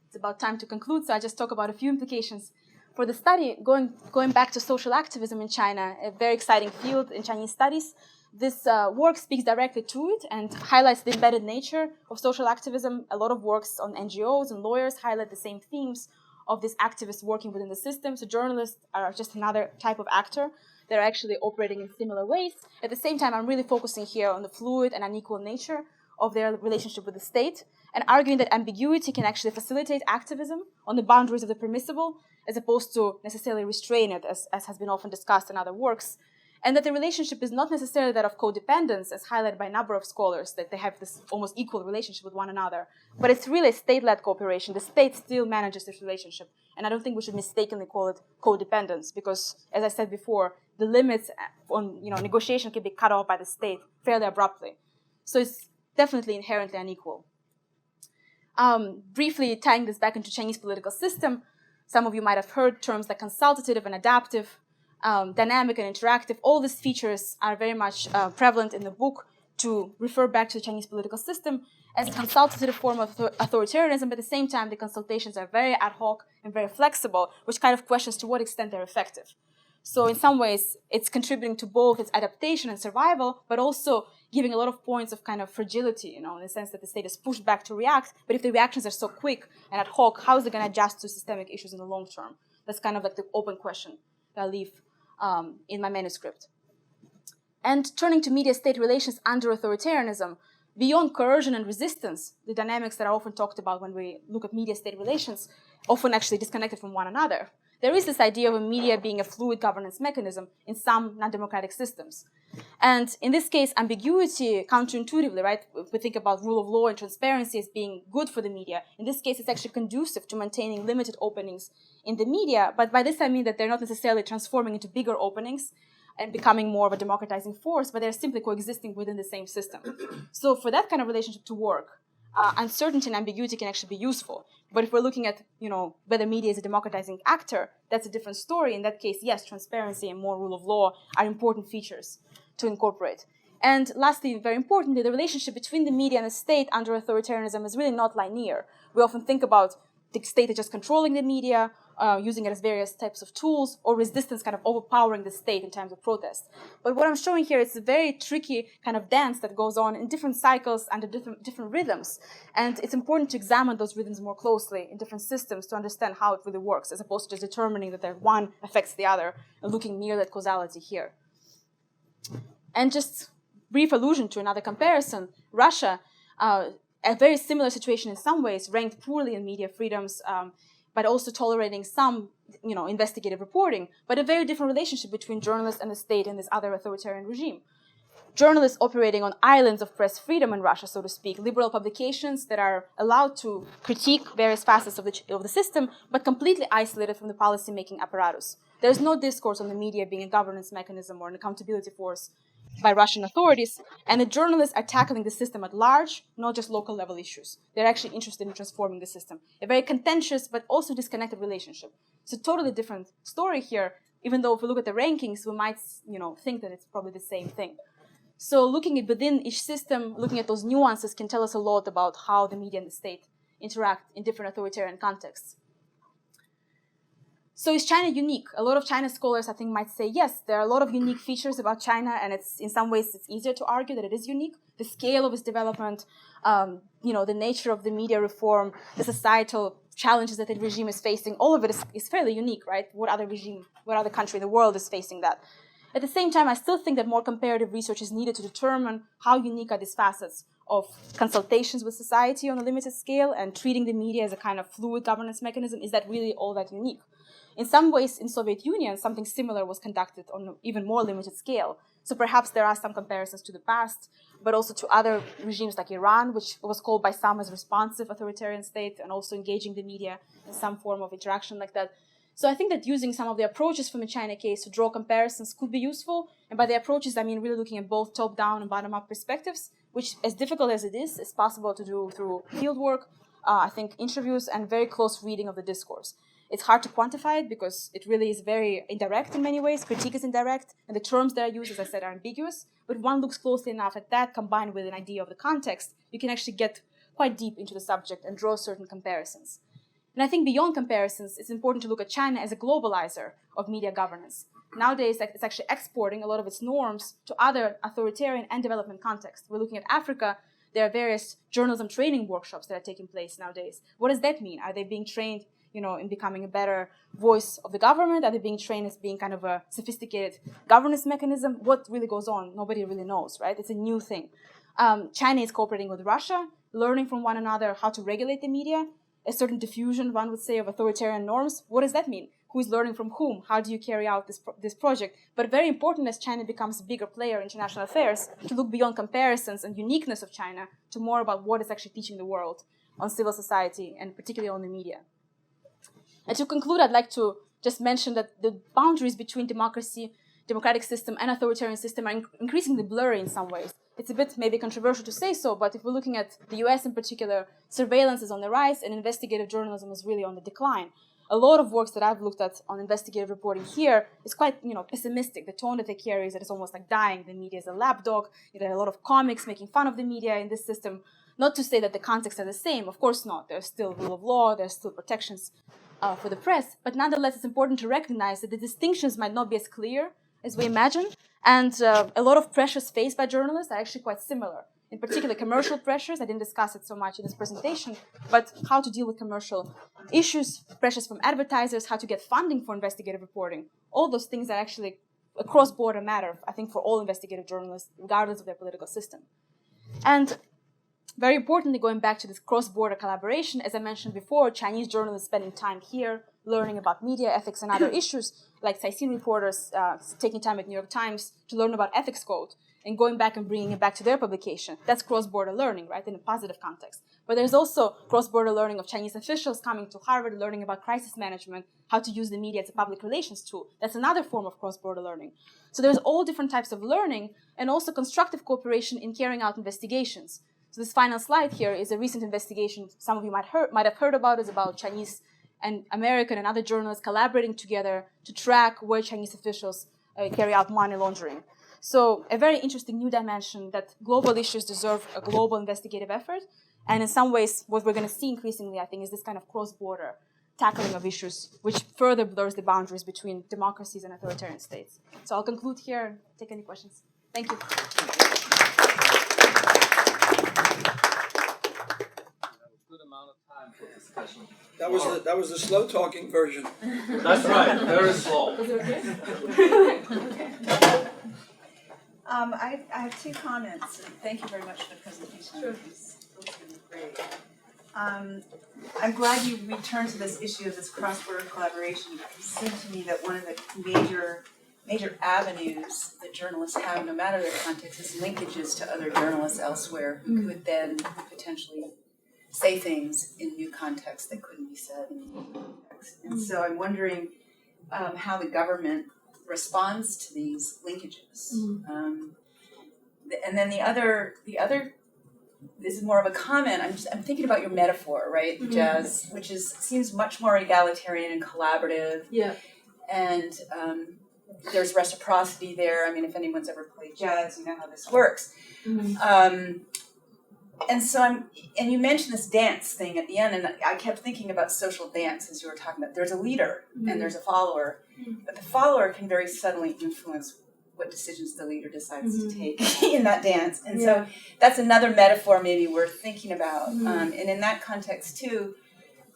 Speaker 1: It's about time to conclude, so I just talk about a few implications for the study. Going back to social activism in China, a very exciting field in Chinese studies. This work speaks directly to it and highlights the embedded nature of social activism. A lot of works on NGOs and lawyers highlight the same themes of these activists working within the system. So journalists are just another type of actor. They're actually operating in similar ways. At the same time, I'm really focusing here on the fluid and unequal nature of their relationship with the state and arguing that ambiguity can actually facilitate activism on the boundaries of the permissible as opposed to necessarily restrain it, as has been often discussed in other works. And that the relationship is not necessarily that of codependence, as highlighted by a number of scholars, that they have this almost equal relationship with one another. But it's really a state-led cooperation. The state still manages this relationship. And I don't think we should mistakenly call it codependence, because, as I said before, the limits on negotiation can be cut off by the state fairly abruptly. So it's definitely inherently unequal. Briefly tying this back into Chinese political system, some of you might have heard terms like consultative and adaptive, dynamic and interactive. All these features are very much prevalent in the book to refer back to the Chinese political system as a consultative form of authoritarianism, but at the same time, the consultations are very ad hoc and very flexible, which kind of questions to what extent they're effective. So in some ways, it's contributing to both its adaptation and survival, but also giving a lot of points of kind of fragility, in the sense that the state is pushed back to react, but if the reactions are so quick and ad hoc, how is it going to adjust to systemic issues in the long term? That's kind of like the open question that I leave in my manuscript. And turning to media-state relations under authoritarianism, beyond coercion and resistance, the dynamics that are often talked about when we look at media-state relations, often actually disconnected from one another. There is this idea of a media being a fluid governance mechanism in some non-democratic systems. And in this case, ambiguity, counterintuitively, right? If we think about rule of law and transparency as being good for the media, in this case, it's actually conducive to maintaining limited openings in the media. But by this, I mean that they're not necessarily transforming into bigger openings and becoming more of a democratizing force, but they're simply coexisting within the same system. So for that kind of relationship to work, uncertainty and ambiguity can actually be useful. But if we're looking at, whether media is a democratizing actor, that's a different story. In that case, yes, transparency and more rule of law are important features to incorporate. And lastly, very importantly, the relationship between the media and the state under authoritarianism is really not linear. We often think about the state as just controlling the media, using it as various types of tools, or resistance kind of overpowering the state in times of protest. But what I'm showing here is a very tricky kind of dance that goes on in different cycles under different rhythms. And it's important to examine those rhythms more closely in different systems to understand how it really works, as opposed to just determining that one affects the other and looking merely at causality here. And just brief allusion to another comparison, Russia, a very similar situation in some ways, ranked poorly in media freedoms, but also tolerating some, investigative reporting, but a very different relationship between journalists and the state in this other authoritarian regime. Journalists operating on islands of press freedom in Russia, so to speak, liberal publications that are allowed to critique various facets of the system, but completely isolated from the policy-making apparatus. There's no discourse on the media being a governance mechanism or an accountability force by Russian authorities, and the journalists are tackling the system at large, not just local level issues. They're actually interested in transforming the system. A very contentious but also disconnected relationship. It's a totally different story here, even though if we look at the rankings, we might think that it's probably the same thing. So looking at within each system, looking at those nuances can tell us a lot about how the media and the state interact in different authoritarian contexts. So is China unique? A lot of China scholars, I think, might say, yes, there are a lot of unique features about China, and in some ways it's easier to argue that it is unique. The scale of its development, the nature of the media reform, the societal challenges that the regime is facing, all of it is fairly unique, right? What other country in the world is facing that? At the same time, I still think that more comparative research is needed to determine how unique are these facets of consultations with society on a limited scale and treating the media as a kind of fluid governance mechanism. Is that really all that unique? In some ways, in Soviet Union, something similar was conducted on an even more limited scale. So perhaps there are some comparisons to the past, but also to other regimes like Iran, which was called by some as responsive authoritarian state and also engaging the media in some form of interaction like that. So I think that using some of the approaches from the China case to draw comparisons could be useful. And by the approaches, I mean really looking at both top-down and bottom-up perspectives, which, as difficult as it is possible to do through fieldwork, I think interviews and very close reading of the discourse. It's hard to quantify it because it really is very indirect in many ways. Critique is indirect, and the terms that are used, as I said, are ambiguous. But if one looks closely enough at that, combined with an idea of the context, you can actually get quite deep into the subject and draw certain comparisons. And I think beyond comparisons, it's important to look at China as a globalizer of media governance. Nowadays, it's actually exporting a lot of its norms to other authoritarian and development contexts. We're looking at Africa. There are various journalism training workshops that are taking place nowadays. What does that mean? Are they being trained in becoming a better voice of the government? Are they being trained as being kind of a sophisticated governance mechanism? What really goes on? Nobody really knows, right? It's a new thing. China is cooperating with Russia, learning from one another how to regulate the media, a certain diffusion, one would say, of authoritarian norms. What does that mean? Who is learning from whom? How do you carry out this project? But very important as China becomes a bigger player in international affairs, to look beyond comparisons and uniqueness of China to more about what it's actually teaching the world on civil society and particularly on the media. And to conclude, I'd like to just mention that the boundaries between democratic system and authoritarian system are increasingly blurry in some ways. It's a bit maybe controversial to say so, but if we're looking at the US in particular, surveillance is on the rise and investigative journalism is really on the decline. A lot of works that I've looked at on investigative reporting here is quite, pessimistic. The tone that they carry is that it's almost like dying. The media is a lapdog. There are a lot of comics making fun of the media in this system. Not to say that the contexts are the same. Of course not. There's still rule of law. There's still protections for the press. But nonetheless, it's important to recognize that the distinctions might not be as clear as we imagine. And a lot of pressures faced by journalists are actually quite similar. In particular, commercial pressures. I didn't discuss it so much in this presentation, but how to deal with commercial issues, pressures from advertisers, how to get funding for investigative reporting. All those things are actually a cross-border matter, I think, for all investigative journalists, regardless of their political system. And very importantly, going back to this cross-border collaboration, as I mentioned before, Chinese journalists spending time here, learning about media ethics and other issues, like Caixin reporters taking time at New York Times to learn about ethics code and going back and bringing it back to their publication. That's cross-border learning, right, in a positive context. But there's also cross-border learning of Chinese officials coming to Harvard, learning about crisis management, how to use the media as a public relations tool. That's another form of cross-border learning. So there's all different types of learning and also constructive cooperation in carrying out investigations. So this final slide here is a recent investigation some of you might have heard about. It's about Chinese and American and other journalists collaborating together to track where Chinese officials carry out money laundering. So a very interesting new dimension that global issues deserve a global investigative effort. And in some ways, what we're going to see increasingly, I think, is this kind of cross-border tackling of issues, which further blurs the boundaries between democracies and authoritarian states. So I'll conclude here and take any questions. Thank you.
Speaker 2: Good amount of time for discussion.
Speaker 3: That was the slow talking version.
Speaker 2: That's right, very slow.
Speaker 4: I have two comments. Thank you very much for the presentation.
Speaker 1: Sure.
Speaker 4: It's really great. I'm glad you returned to this issue of this cross-border collaboration. It seemed to me that one of the major avenues that journalists have, no matter their context, is linkages to other journalists elsewhere who could then potentially say things in new contexts that couldn't be said in new context. And so I'm wondering how the government responds to these linkages. And then the other, this is more of a comment. I'm thinking about your metaphor, right? The jazz, which seems much more egalitarian and collaborative.
Speaker 1: Yeah.
Speaker 4: And there's reciprocity there. I mean, if anyone's ever played jazz, you know how this works. And so and you mentioned this dance thing at the end, and I kept thinking about social dance as you were talking about. There's a leader and there's a follower, but the follower can very subtly influence what decisions the leader decides to take in that dance. And so that's another metaphor maybe worth thinking about. And in that context too,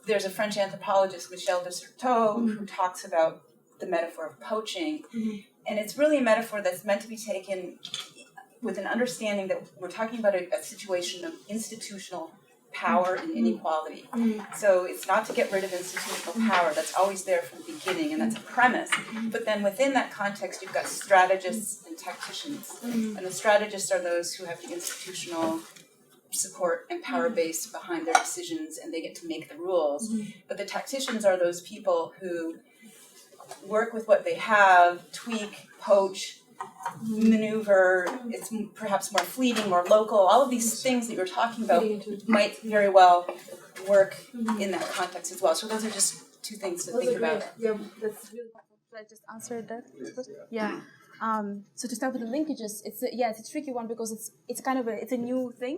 Speaker 4: there's a French anthropologist, Michel de Certeau, who talks about the metaphor of poaching. And it's really a metaphor that's meant to be taken with an understanding that we're talking about a situation of institutional power and inequality. So it's not to get rid of institutional power. That's always there from the beginning, and that's a premise. But then within that context, you've got strategists and tacticians. And the strategists are those who have the institutional support and power base behind their decisions, and they get to make the rules. But the tacticians are those people who work with what they have, tweak, poach, maneuver. It's perhaps more fleeting, more local. All of these things that you're talking about might very well work in that context as well. So those are just two things to think about.
Speaker 1: Yeah, that's really helpful. Should I just answer that? Yeah. So to start with the linkages, it's a tricky one because it's kind of it's a new thing.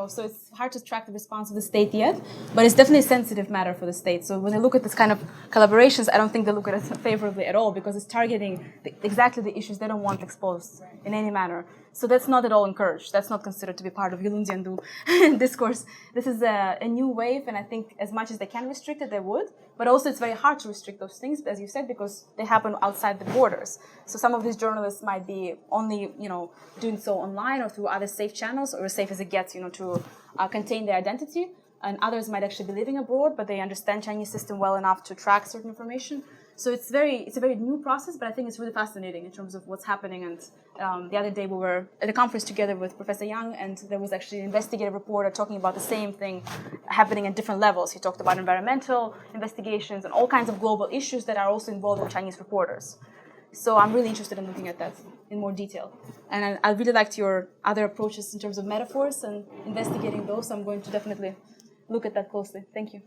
Speaker 1: So it's hard to track the response of the state yet, but it's definitely a sensitive matter for the state. So when they look at this kind of collaborations, I don't think they look at it favorably at all because it's targeting exactly the issues they don't want exposed in any manner. So that's not at all encouraged. That's not considered to be part of Yulundiandu discourse. This is a new wave, and I think as much as they can restrict it, they would. But also it's very hard to restrict those things, as you said, because they happen outside the borders. So some of these journalists might be only, doing so online or through other safe channels, or as safe as it gets, to contain their identity. And others might actually be living abroad, but they understand Chinese system well enough to track certain information. So it's a very new process, but I think it's really fascinating in terms of what's happening. And the other day we were at a conference together with Professor Yang, and there was actually an investigative reporter talking about the same thing happening at different levels. He talked about environmental investigations and all kinds of global issues that are also involving Chinese reporters. So I'm really interested in looking at that in more detail. And I really liked your other approaches in terms of metaphors and investigating those. So I'm going to definitely look at that closely. Thank you.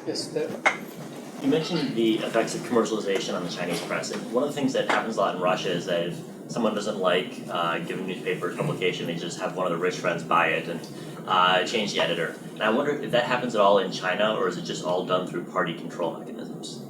Speaker 3: Yes, there.
Speaker 5: You mentioned the effects of commercialization on the Chinese press, and one of the things that happens a lot in Russia is that if someone doesn't like given newspaper publication, they just have one of the rich friends buy it and change the editor. And I wonder if that happens at all in China, or is it just all done through party control mechanisms?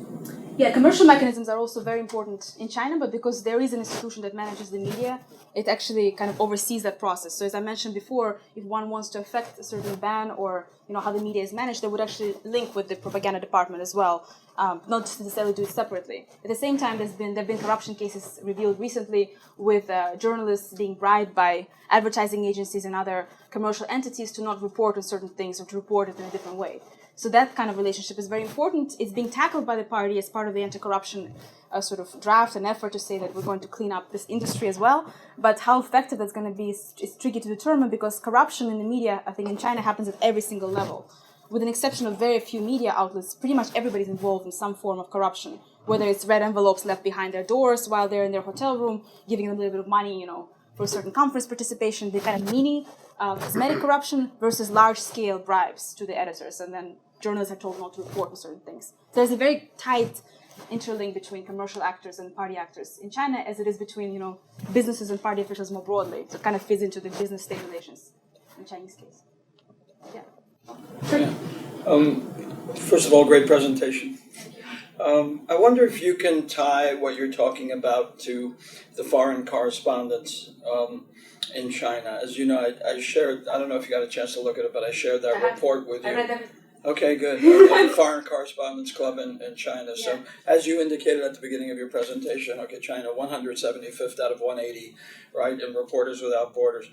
Speaker 1: Yeah, commercial mechanisms are also very important in China, but because there is an institution that manages the media, it actually kind of oversees that process. So as I mentioned before, if one wants to affect a certain ban or how the media is managed, they would actually link with the propaganda department as well, not just necessarily do it separately. At the same time, there have been corruption cases revealed recently with journalists being bribed by advertising agencies and other commercial entities to not report on certain things or to report it in a different way. So that kind of relationship is very important. It's being tackled by the party as part of the anti-corruption sort of draft and effort to say that we're going to clean up this industry as well. But how effective that's going to be is tricky to determine because corruption in the media, I think in China, happens at every single level. With an exception of very few media outlets, pretty much everybody's involved in some form of corruption, whether it's red envelopes left behind their doors while they're in their hotel room, giving them a little bit of money, for certain conference participation, the kind of mini cosmetic corruption versus large-scale bribes to the editors, and then journalists are told not to report on certain things. So there's a very tight interlink between commercial actors and party actors in China, as it is between businesses and party officials more broadly. So it kind of fits into the business-state relations in Chinese case. Yeah.
Speaker 3: First of all, great presentation. I wonder if you can tie what you're talking about to the foreign correspondence in China. As you know, I shared, I don't know if you got a chance to look at it, but I shared that report with you.
Speaker 1: I read them.
Speaker 3: Okay, good. The Foreign Correspondence Club in China. So, as you indicated at the beginning of your presentation, China 175th out of 180, right, in Reporters Without Borders.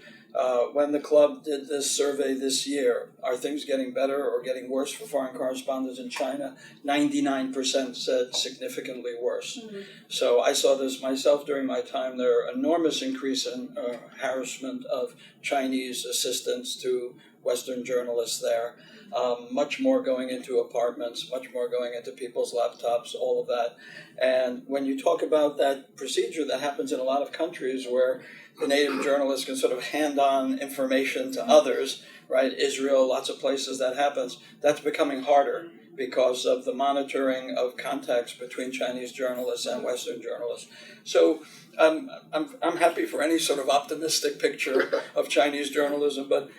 Speaker 3: When the club did this survey this year, are things getting better or getting worse for foreign correspondents in China? 99% said significantly worse. Mm-hmm. So I saw this myself during my time there, enormous increase in harassment of Chinese assistants to Western journalists there. Much more going into apartments, much more going into people's laptops, all of that. And when you talk about that procedure that happens in a lot of countries where the native journalists can sort of hand on information to others, right? Israel, lots of places that happens. That's becoming harder because of the monitoring of contacts between Chinese journalists and Western journalists. So I'm happy for any sort of optimistic picture of Chinese journalism, but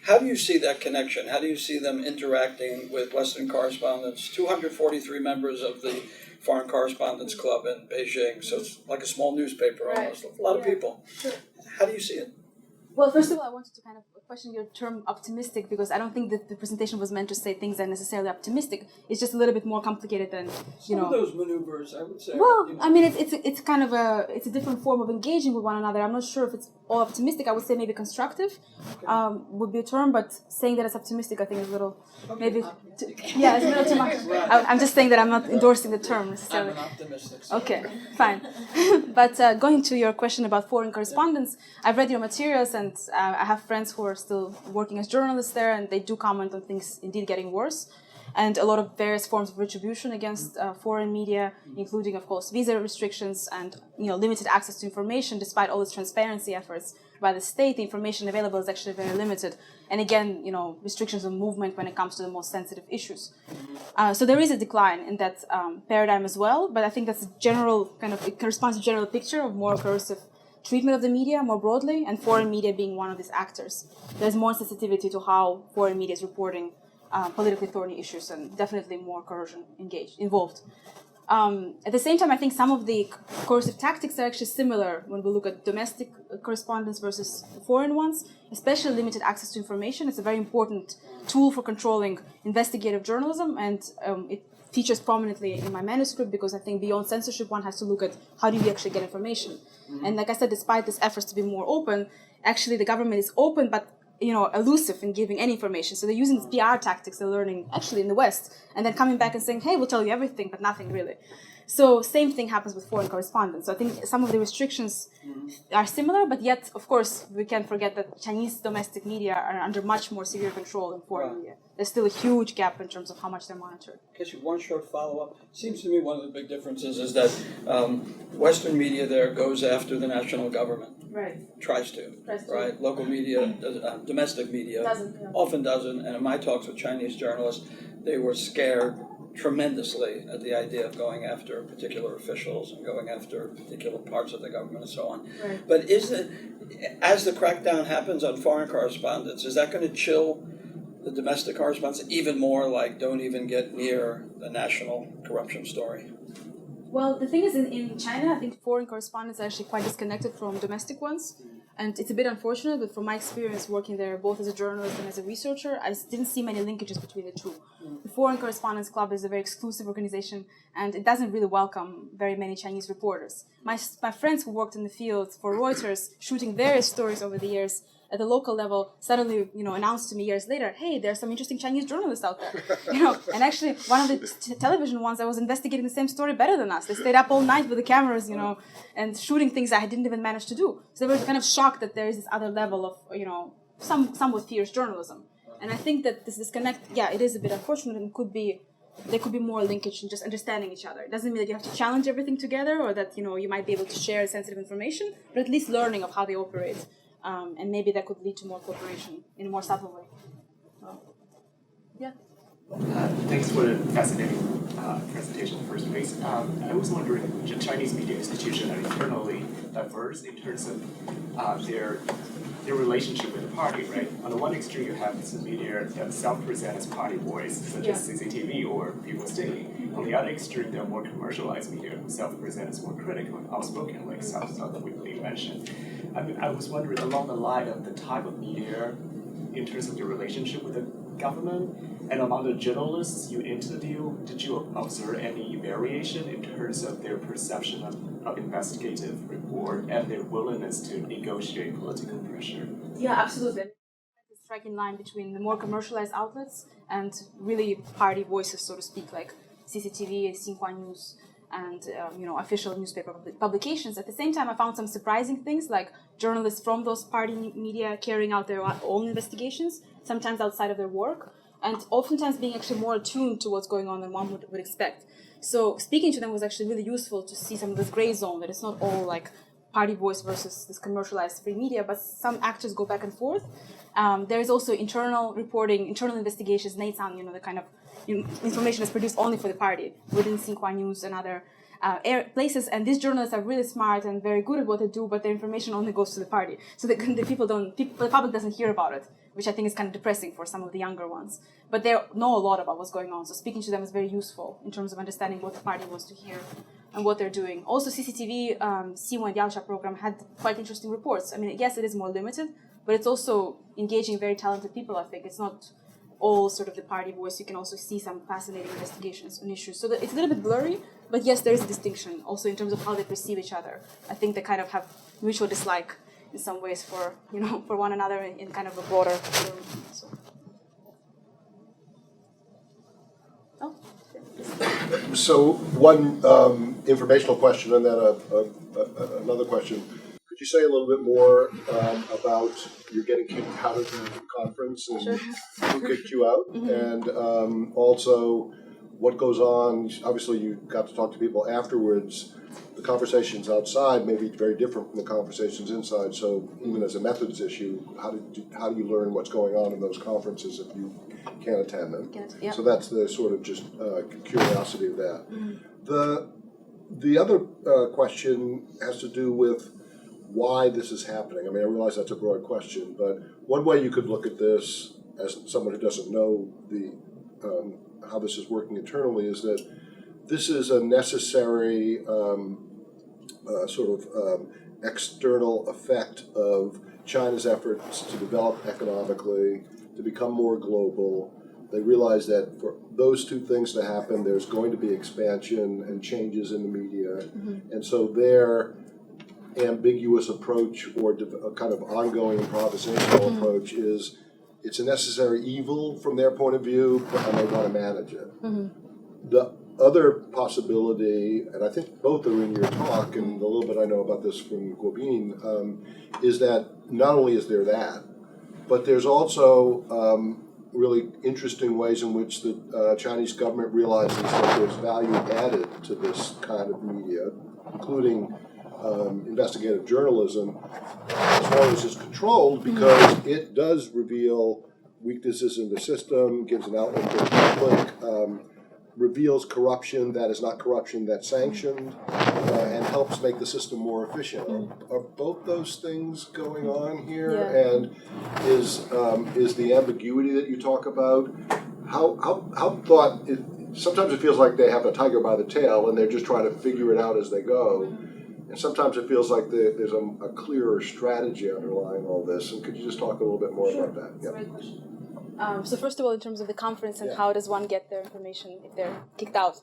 Speaker 3: how do you see that connection? How do you see them interacting with Western correspondents? 243 members of the Foreign Correspondence Club in Beijing, so it's like a small newspaper almost, a lot of people.
Speaker 1: Sure.
Speaker 3: How do you see it?
Speaker 1: Well, first of all, I wanted to kind of question your term optimistic, because I don't think that the presentation was meant to say things that are necessarily optimistic. It's just a little bit more complicated than,
Speaker 3: Some of those maneuvers, I would say.
Speaker 1: Well, I mean, it's kind of a different form of engaging with one another. I'm not sure if it's all optimistic. I would say maybe constructive would be a term, but saying that it's optimistic, I think is a little, maybe, it's a little too much. I'm just saying that I'm not endorsing the term necessarily.
Speaker 3: I'm an optimistic. So.
Speaker 1: Okay, fine. But going to your question about foreign correspondence, I've read your materials, and I have friends who are still working as journalists there, and they do comment on things indeed getting worse, and a lot of various forms of retribution against foreign media, including, of course, visa restrictions and limited access to information. Despite all its transparency efforts by the state, the information available is actually very limited, and again, restrictions on movement when it comes to the most sensitive issues. So there is a decline in that paradigm as well, but I think that's a general it corresponds to a general picture of more coercive treatment of the media more broadly, and foreign media being one of these actors. There's more sensitivity to how foreign media is reporting politically thorny issues, and definitely more coercion involved. At the same time, I think some of the coercive tactics are actually similar when we look at domestic correspondence versus foreign ones, especially limited access to information. It's a very important tool for controlling investigative journalism, and it features prominently in my manuscript, because I think beyond censorship, one has to look at how do you actually get information. Mm-hmm. And like I said, despite these efforts to be more open, actually the government is open, but elusive in giving any information. So they're using these PR tactics they're learning actually in the West, and then coming back and saying, hey, we'll tell you everything, but nothing really. So same thing happens with foreign correspondence. So I think some of the restrictions are similar, but yet, of course, we can't forget that Chinese domestic media are under much more severe control than foreign media. There's still a huge gap in terms of how much they're monitored.
Speaker 3: Guess one short follow-up. Seems to me one of the big differences is that Western media there goes after the national government.
Speaker 1: Right.
Speaker 3: Tries to. Right? Local media, domestic media often doesn't. And in my talks with Chinese journalists, they were scared tremendously at the idea of going after particular officials and going after particular parts of the government and so on.
Speaker 1: Right.
Speaker 3: But is it, as the crackdown happens on foreign correspondence, is that going to chill the domestic correspondence even more, like don't even get near the national corruption story?
Speaker 1: Well, the thing is, in China, I think foreign correspondents are actually quite disconnected from domestic ones. And it's a bit unfortunate, but from my experience working there, both as a journalist and as a researcher, I didn't see many linkages between the two. The Foreign Correspondence Club is a very exclusive organization, and it doesn't really welcome very many Chinese reporters. My friends who worked in the field for Reuters, shooting various stories over the years at the local level, suddenly, announced to me years later, hey, there's some interesting Chinese journalists out there. And actually, one of the television ones that was investigating the same story better than us. They stayed up all night with the cameras, and shooting things I didn't even manage to do. So they were kind of shocked that there is this other level of, somewhat fierce journalism. And I think that this disconnect, it is a bit unfortunate and could be there could be more linkage in just understanding each other. It doesn't mean that you have to challenge everything together or that you might be able to share sensitive information, but at least learning of how they operate. And maybe that could lead to more cooperation in a more subtle way. Yeah.
Speaker 6: Thanks for the fascinating presentation in the first place. I was wondering, the Chinese media institutions are internally diverse in terms of their relationship with the party, right? On the one extreme, you have the media that self-present as party voice, such as CCTV or People's Daily. On the other extreme, there are more commercialized media who self-present as more critical and outspoken, like South Weekly mentioned. I was wondering, along the line of the type of media, in terms of the relationship with the government, and among the journalists you interview, did you observe any variation in terms of their perception of investigative report and their willingness to negotiate political pressure?
Speaker 1: Yeah, absolutely. The striking line between the more commercialized outlets and really party voices, so to speak, like CCTV, Xinhua News, and official newspaper publications. At the same time, I found some surprising things, like journalists from those party media carrying out their own investigations, sometimes outside of their work, and oftentimes being actually more attuned to what's going on than one would expect. So speaking to them was actually really useful to see some of this gray zone, that it's not all like party voice versus this commercialized free media, but some actors go back and forth. There is also internal reporting, internal investigations, Neitan, the kind of information is produced only for the party within Xinhua News and other places. And these journalists are really smart and very good at what they do, but their information only goes to the party. So the public doesn't hear about it, which I think is kind of depressing for some of the younger ones. But they know a lot about what's going on. So speaking to them is very useful in terms of understanding what the party wants to hear and what they're doing. Also, CCTV, Siwa and Yalcha program had quite interesting reports. I mean, yes, it is more limited, but it's also engaging very talented people, I think. It's not all sort of the party voice. You can also see some fascinating investigations on issues. So it's a little bit blurry, but yes, there is a distinction also in terms of how they perceive each other. I think they kind of have mutual dislike in some ways for one another in kind of a broader term.
Speaker 7: So one informational question and then another question. Could you say a little bit more about you're getting kicked out of the conference and who kicked you out? And also what goes on? Obviously, you got to talk to people afterwards. The conversations outside may be very different from the conversations inside. So even as a methods issue, how do you learn what's going on in those conferences if you can't attend them? So that's the sort of just curiosity of that. The other question has to do with why this is happening. I mean, I realize that's a broad question, but one way you could look at this as someone who doesn't know how this is working internally is that this is a necessary external effect of China's efforts to develop economically, to become more global. They realize that for those two things to happen, there's going to be expansion and changes in the media. And so their ambiguous approach or a kind of ongoing improvisational approach is it's a necessary evil from their point of view, and they want to manage it. The other possibility, and I think both are in your talk, and a little bit I know about this from Guobin, is that not only is there that, but there's also really interesting ways in which the Chinese government realizes that there's value added to this kind of media, including investigative journalism, as long as it's controlled, because it does reveal weaknesses in the system, gives an outlet to the public, reveals corruption that is not corruption that's sanctioned, and helps make the system more efficient. Are both those things going on here? And is the ambiguity that you talk about, how thought, sometimes it feels like they have a tiger by the tail and they're just trying to figure it out as they go. And sometimes it feels like there's a clearer strategy underlying all this. And could you just talk a little bit more about that?
Speaker 1: That's a great question. So first of all, in terms of the conference and how does one get their information if they're kicked out?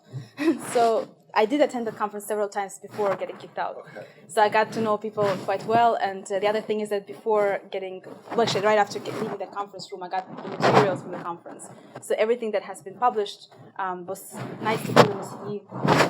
Speaker 1: So I did attend the conference several times before getting kicked out.
Speaker 7: Okay.
Speaker 1: So I got to know people quite well. And the other thing is that before actually right after leaving the conference room, I got the materials from the conference. So everything that has been published was nicely put on the CD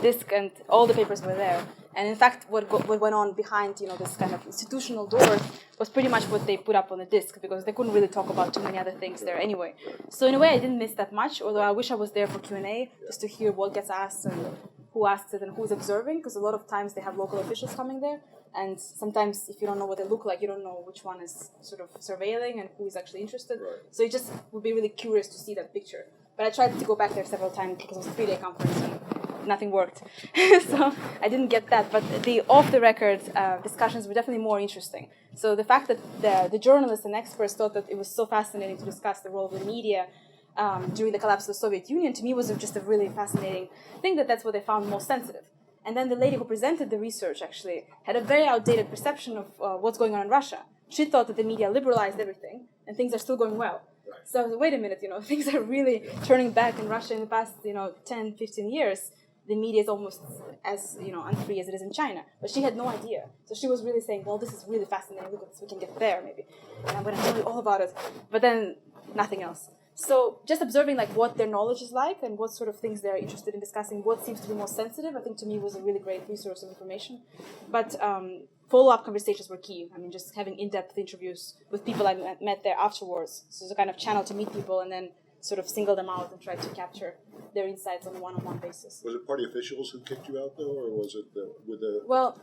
Speaker 1: disk, and all the papers were there. And in fact, what went on behind, this kind of institutional door was pretty much what they put up on the disk, because they couldn't really talk about too many other things there anyway. So in a way, I didn't miss that much, although I wish I was there for Q&A, just to hear what gets asked and who asks it and who's observing, because a lot of times they have local officials coming there, and sometimes if you don't know what they look like, you don't know which one is sort of surveilling and who is actually interested.
Speaker 7: Right.
Speaker 1: So you just would be really curious to see that picture. But I tried to go back there several times because it was a 3-day conference and nothing worked. So I didn't get that. But the off-the-record discussions were definitely more interesting. So the fact that the journalists and experts thought that it was so fascinating to discuss the role of the media during the collapse of the Soviet Union, to me was just a really fascinating thing, that's what they found most sensitive. And then the lady who presented the research actually had a very outdated perception of what's going on in Russia. She thought that the media liberalized everything and things are still going well. So I was, wait a minute, things are really turning back in Russia in the past, 10, 15 years. The media is almost as, unfree as it is in China. But she had no idea. So she was really saying, well, this is really fascinating. Look at this, we can get there maybe. And I'm going to tell you all about it. But then nothing else. So just observing what their knowledge is like and what sort of things they're interested in discussing, what seems to be most sensitive, I think to me was a really great resource of information. But follow-up conversations were key. I mean, just having in-depth interviews with people I met there afterwards. So it's a kind of channel to meet people and then sort of single them out and try to capture their insights on a one-on-one basis.
Speaker 7: Was it party officials who kicked you out, though, or was it with the...
Speaker 1: Well,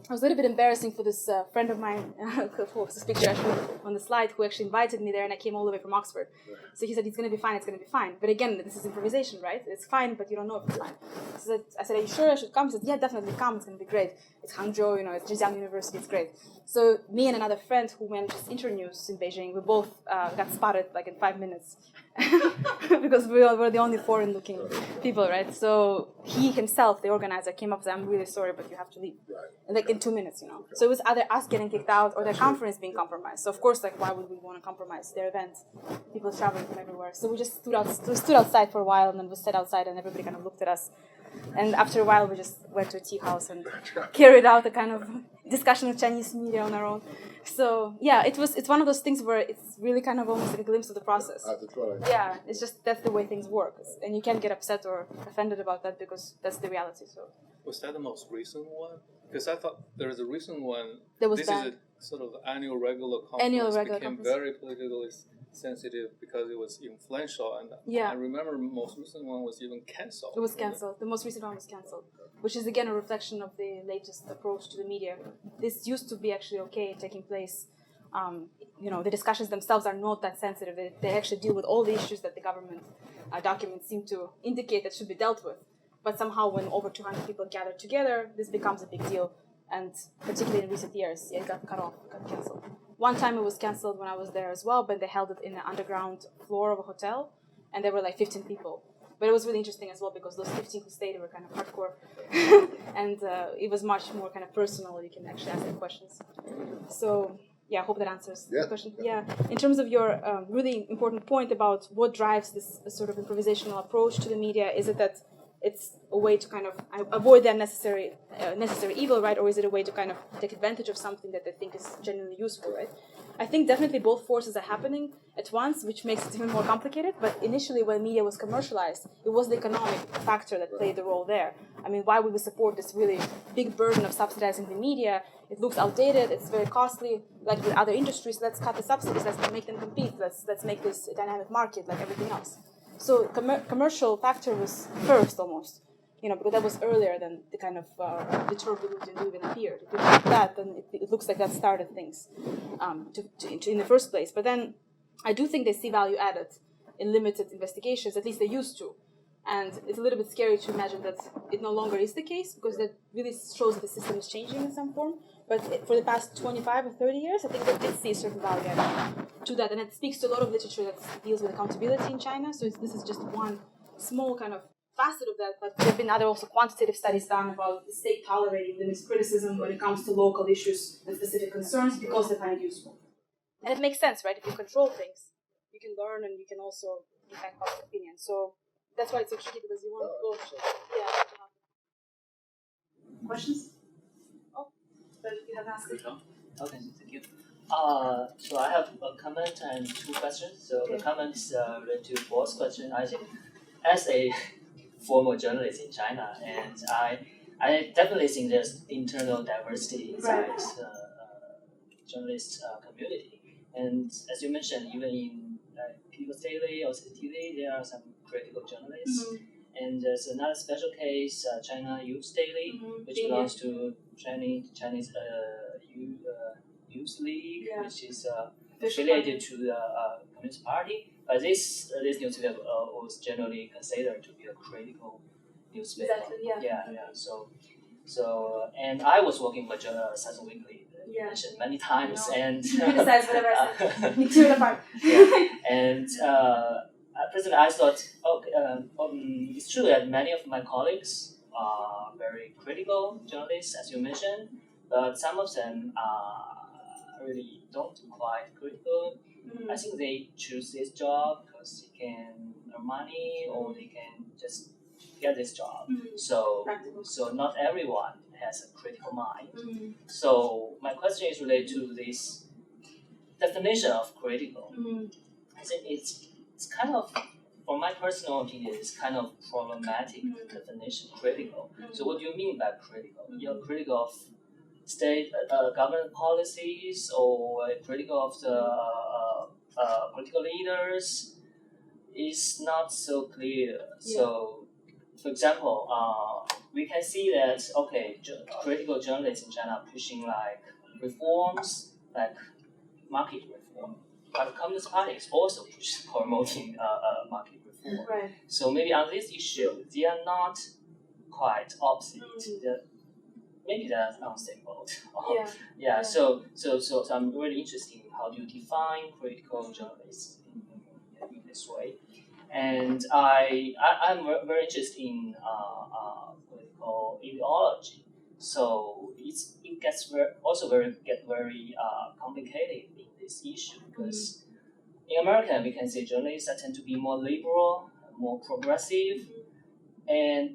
Speaker 1: it was a little bit embarrassing for this friend of mine, who was this picture actually on the slide, who actually invited me there, and I came all the way from Oxford. Right. So he said, it's going to be fine, it's going to be fine. But again, this is improvisation, right? It's fine, but you don't know if it's fine. So I said, are you sure I should come? He said, yeah, definitely come, it's going to be great. It's Hangzhou, it's Zhejiang University, it's great. So me and another friend who manages internews in Beijing, we both got spotted in 5 minutes. Because we were the only foreign-looking people, right? So he himself, the organizer, came up and said, I'm really sorry, but you have to leave. Right. And in 2 minutes, Okay. So it was either us getting kicked out or their conference being compromised. So of course, why would we want to compromise their event? People traveling from everywhere. So we just stood outside for a while, and then we sat outside, and everybody kind of looked at us. And after a while, we just went to a tea house and carried out a kind of discussion with Chinese media on our own. So yeah, it's one of those things where it's really kind of almost like a glimpse of the process.
Speaker 7: That's right.
Speaker 1: Yeah, it's just that's the way things work, and you can't get upset or offended about that because that's the reality. So
Speaker 2: was that the most recent one? Because I thought there was a recent one.
Speaker 1: That was
Speaker 2: this
Speaker 1: bad.
Speaker 2: is a sort of annual regular conference. Became very politically sensitive because it was influential, and
Speaker 1: yeah.
Speaker 2: I remember the most recent one was even cancelled.
Speaker 1: It was cancelled. The most recent one was cancelled, which is again a reflection of the latest approach to the media. This used to be actually okay taking place. The discussions themselves are not that sensitive. They actually deal with all the issues that the government documents seem to indicate that should be dealt with. But somehow when over 200 people gather together, this becomes a big deal. And particularly in recent years, it got cut off, got cancelled. One time it was cancelled when I was there as well, but they held it in an underground floor of a hotel, and there were 15 people. But it was really interesting as well because those 15 who stayed were kind of hardcore, and it was much more kind of personal. You can actually ask them questions. So yeah, I hope that answers the question. Yeah, in terms of your really important point about what drives this sort of improvisational approach to the media, is it that it's a way to kind of avoid the necessary evil, right? Or is it a way to kind of take advantage of something that they think is genuinely useful, right? I think definitely both forces are happening at once, which makes it even more complicated. But initially, when media was commercialized, it was the economic factor that played the role there. I mean, why would we support this really big burden of subsidizing the media? It looks outdated. It's very costly. Like with other industries, let's cut the subsidies. Let's make them compete. Let's make this a dynamic market like everything else. So commercial factor was first almost, because that was earlier than the kind of the term even appeared. If you look at that, then it looks like that started things in the first place. But then I do think they see value added in limited investigations, at least they used to. And it's a little bit scary to imagine that it no longer is the case, because that really shows that the system is changing in some form. But for the past 25 or 30 years, I think they did see a certain value added to that. And it speaks to a lot of literature that deals with accountability in China. So this is just one small kind of facet of that. But there have been other also quantitative studies done about the state tolerating limits criticism when it comes to local issues and specific concerns because they find it useful. And it makes sense, right? If you control things, you can learn and you can also impact public opinion. So that's why it's so tricky, because you want both. Yeah. questions? Oh, but you have asked it.
Speaker 8: Okay, thank you. So I have a comment and two questions. So the comment is related to Paul's question. I think as a former journalist in China, and I definitely think there's internal diversity inside journalist community. And as you mentioned, even in People's Daily or CCTV, there are some critical journalists. And there's another special case, China Youth Daily, which belongs to Chinese Youth League, which is affiliated to the Communist Party. But this newspaper was generally considered to be a critical newspaper. Exactly, So and I was working with Science Weekly, mentioned many times, and
Speaker 1: you criticize whatever I said. You tear it apart.
Speaker 8: And personally, I thought, it's true that many of my colleagues are very critical journalists, as you mentioned, but some of them really don't quite critical. I think they choose this job because they can earn money or they can just get this job. So not everyone has a critical mind. So my question is related to this definition of critical. I think it's kind of, from my personal opinion, it's kind of problematic definition, critical. So what do you mean by critical? You're critical of state government policies or critical of the political leaders? Is not so clear. So, for example, we can see that critical journalists in China are pushing like reforms, like market reform. But the Communist Party is also promoting market reform.
Speaker 1: Right.
Speaker 8: So maybe on this issue, they are not quite opposite. Maybe that's unstable. So I'm really interested in how do you define critical journalists in this way. And I'm very interested in political ideology. So it gets very complicated in this issue because in America we can say journalists tend to be more liberal, more progressive,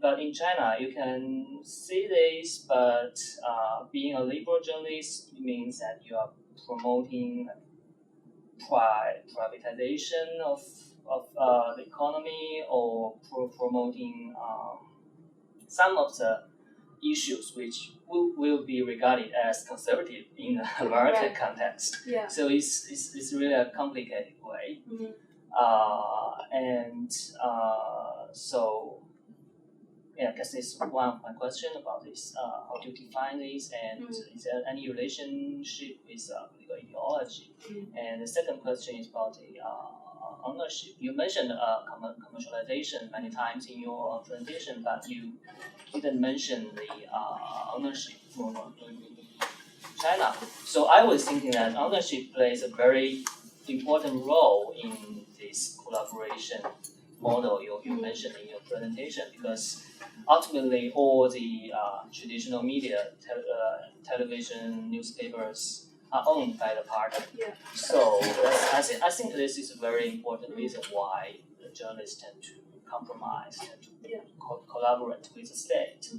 Speaker 8: but in China you can see this. But being a liberal journalist means that you are promoting privatization of the economy or promoting some of the issues which will be regarded as conservative in the American context. So it's really a complicated way. I guess this is one of my questions about this. How do you define this, and is there any relationship with political ideology? And the second question is about the ownership. You mentioned commercialization many times in your presentation, but you didn't mention the ownership for China. So I was thinking that ownership plays a very important role in this collaboration model you mentioned in your presentation, because ultimately all the traditional media, television, newspapers are owned by the party. So I think this is a very important reason why the journalists tend to compromise, tend to collaborate with the state.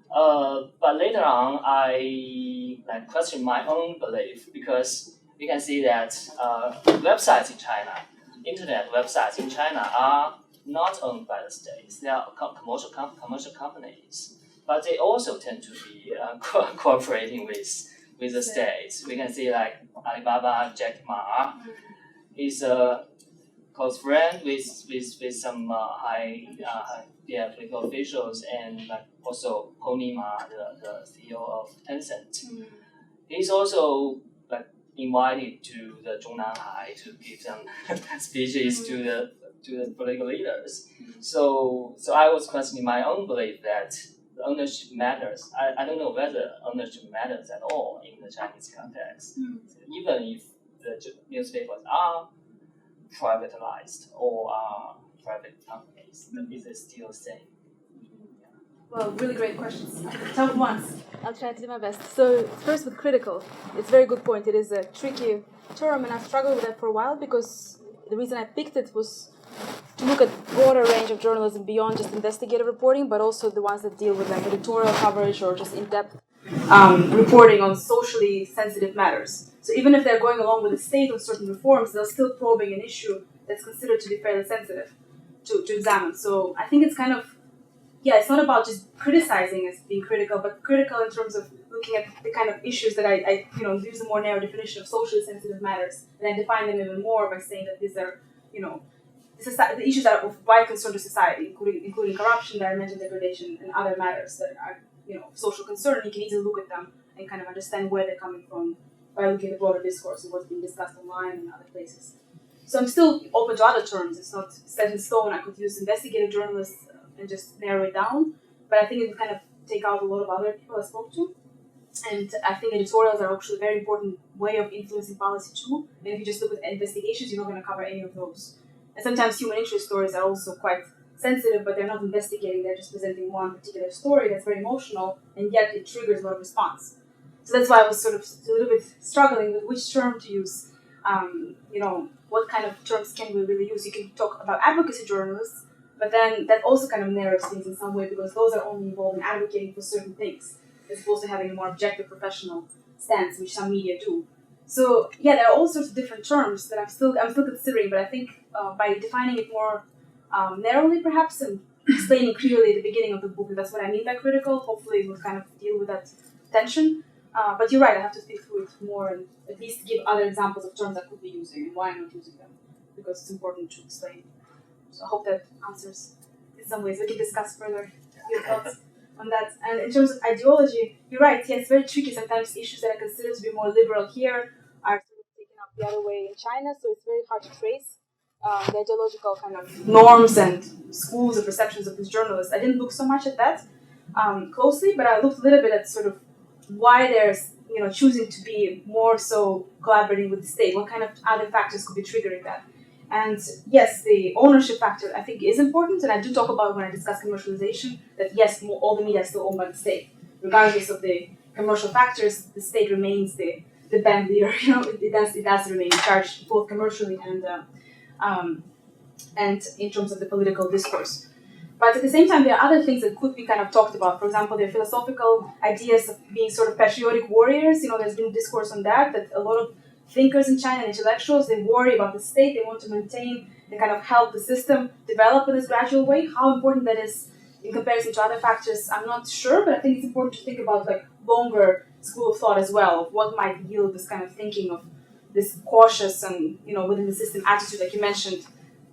Speaker 8: But later on, I question my own belief, because we can see that websites in China, internet websites in China are not owned by the states. They are commercial companies, but they also tend to be cooperating with the states. We can see like Alibaba, Jack Ma is a close friend with some high political officials, and also Pony Ma, the CEO of Tencent. He's also invited to the Zhongnanhai to give some speeches to the political leaders. So I was questioning my own belief that the ownership matters. I don't know whether ownership matters at all in the Chinese context. Even if the newspapers are privatized or are private companies, is it still the same?
Speaker 1: Well, really great questions. Tough ones. I'll try to do my best. So first with critical, it's a very good point. It is a tricky term, and I've struggled with that for a while, because the reason I picked it was to to look at broader range of journalism beyond just investigative reporting, but also the ones that deal with like editorial coverage or just in-depth reporting on socially sensitive matters. So even if they're going along with the state on certain reforms, they're still probing an issue that's considered to be fairly sensitive to examine. So I think it's kind of, it's not about just criticizing as being critical, but critical in terms of looking at the kind of issues that I use a more narrow definition of socially sensitive matters, and I define them even more by saying that these are, the issues that are of wide concern to society, including corruption, environmental degradation, and other matters that are, of social concern. You can easily look at them and kind of understand where they're coming from by looking at the broader discourse and what's being discussed online and other places. So I'm still open to other terms. It's not set in stone. I could use investigative journalists and just narrow it down, but I think it would kind of take out a lot of other people I spoke to. And I think editorials are actually a very important way of influencing policy too. And if you just look at investigations, you're not going to cover any of those. And sometimes human interest stories are also quite sensitive, but they're not investigating, they're just presenting one particular story that's very emotional, and yet it triggers a lot of response. So that's why I was sort of a little bit struggling with which term to use. What kind of terms can we really use? You can talk about advocacy journalists, but then that also kind of narrows things in some way, because those are only involved in advocating for certain things, as opposed to having a more objective professional stance, which some media do. So there are all sorts of different terms that I'm still considering, but I think by defining it more narrowly, perhaps, and explaining clearly at the beginning of the book, and that's what I mean by critical, hopefully it will kind of deal with that tension. But you're right, I have to think through it more and at least give other examples of terms I could be using and why I'm not using them, because it's important to explain. So I hope that answers in some ways. We can discuss further your thoughts on that. And in terms of ideology, you're right, it's very tricky. Sometimes issues that are considered to be more liberal here are sort of taken up the other way in China, so it's very hard to trace the ideological kind of norms and schools or perceptions of these journalists. I didn't look so much at that closely, but I looked a little bit at sort of why they're choosing to be more so collaborating with the state. What kind of other factors could be triggering that? And yes, the ownership factor I think is important, and I do talk about when I discuss commercialization that yes, all the media is still owned by the state. Regardless of the commercial factors, the state remains the band leader. It does remain in charge both commercially and in terms of the political discourse. But at the same time, there are other things that could be kind of talked about. For example, there are philosophical ideas of being sort of patriotic warriors. There's been discourse on that a lot of thinkers in China and intellectuals, they worry about the state. They want to maintain and kind of help the system develop in this gradual way. How important that is in comparison to other factors, I'm not sure, but I think it's important to think about like longer school of thought as well, of what might yield this kind of thinking of this cautious and, within the system attitude, like you mentioned,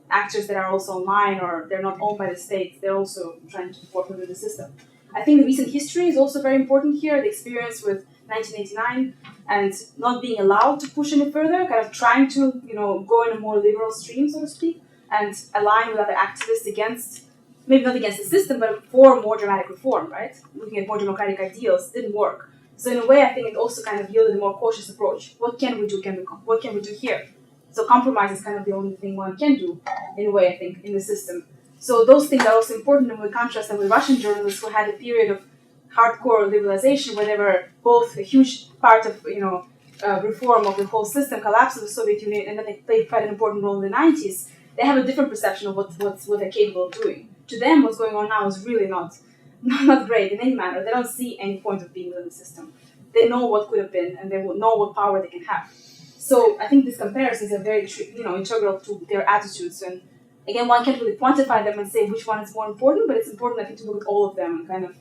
Speaker 1: actors that are also online or they're not owned by the state, they're also trying to work within the system. I think the recent history is also very important here, the experience with 1989 and not being allowed to push any further, kind of trying to, go in a more liberal stream, so to speak, and align with other activists against, maybe not against the system, but for more dramatic reform, right? Looking at more democratic ideals didn't work. So in a way, I think it also kind of yielded a more cautious approach. What can we do? What can we do here? So compromise is kind of the only thing one can do, in a way, I think, in the system. So those things are also important, and we contrast them with Russian journalists who had a period of hardcore liberalization where they were both a huge part of, reform of the whole system, collapse of the Soviet Union, and then they played quite an important role in the 90s. They have a different perception of what they're capable of doing. To them, what's going on now is really not great in any manner. They don't see any point of being within the system. They know what could have been, and they will know what power they can have. So I think these comparisons are very, integral to their attitudes. And again, one can't really quantify them and say which one is more important, but it's important, I think, to look at all of them and kind of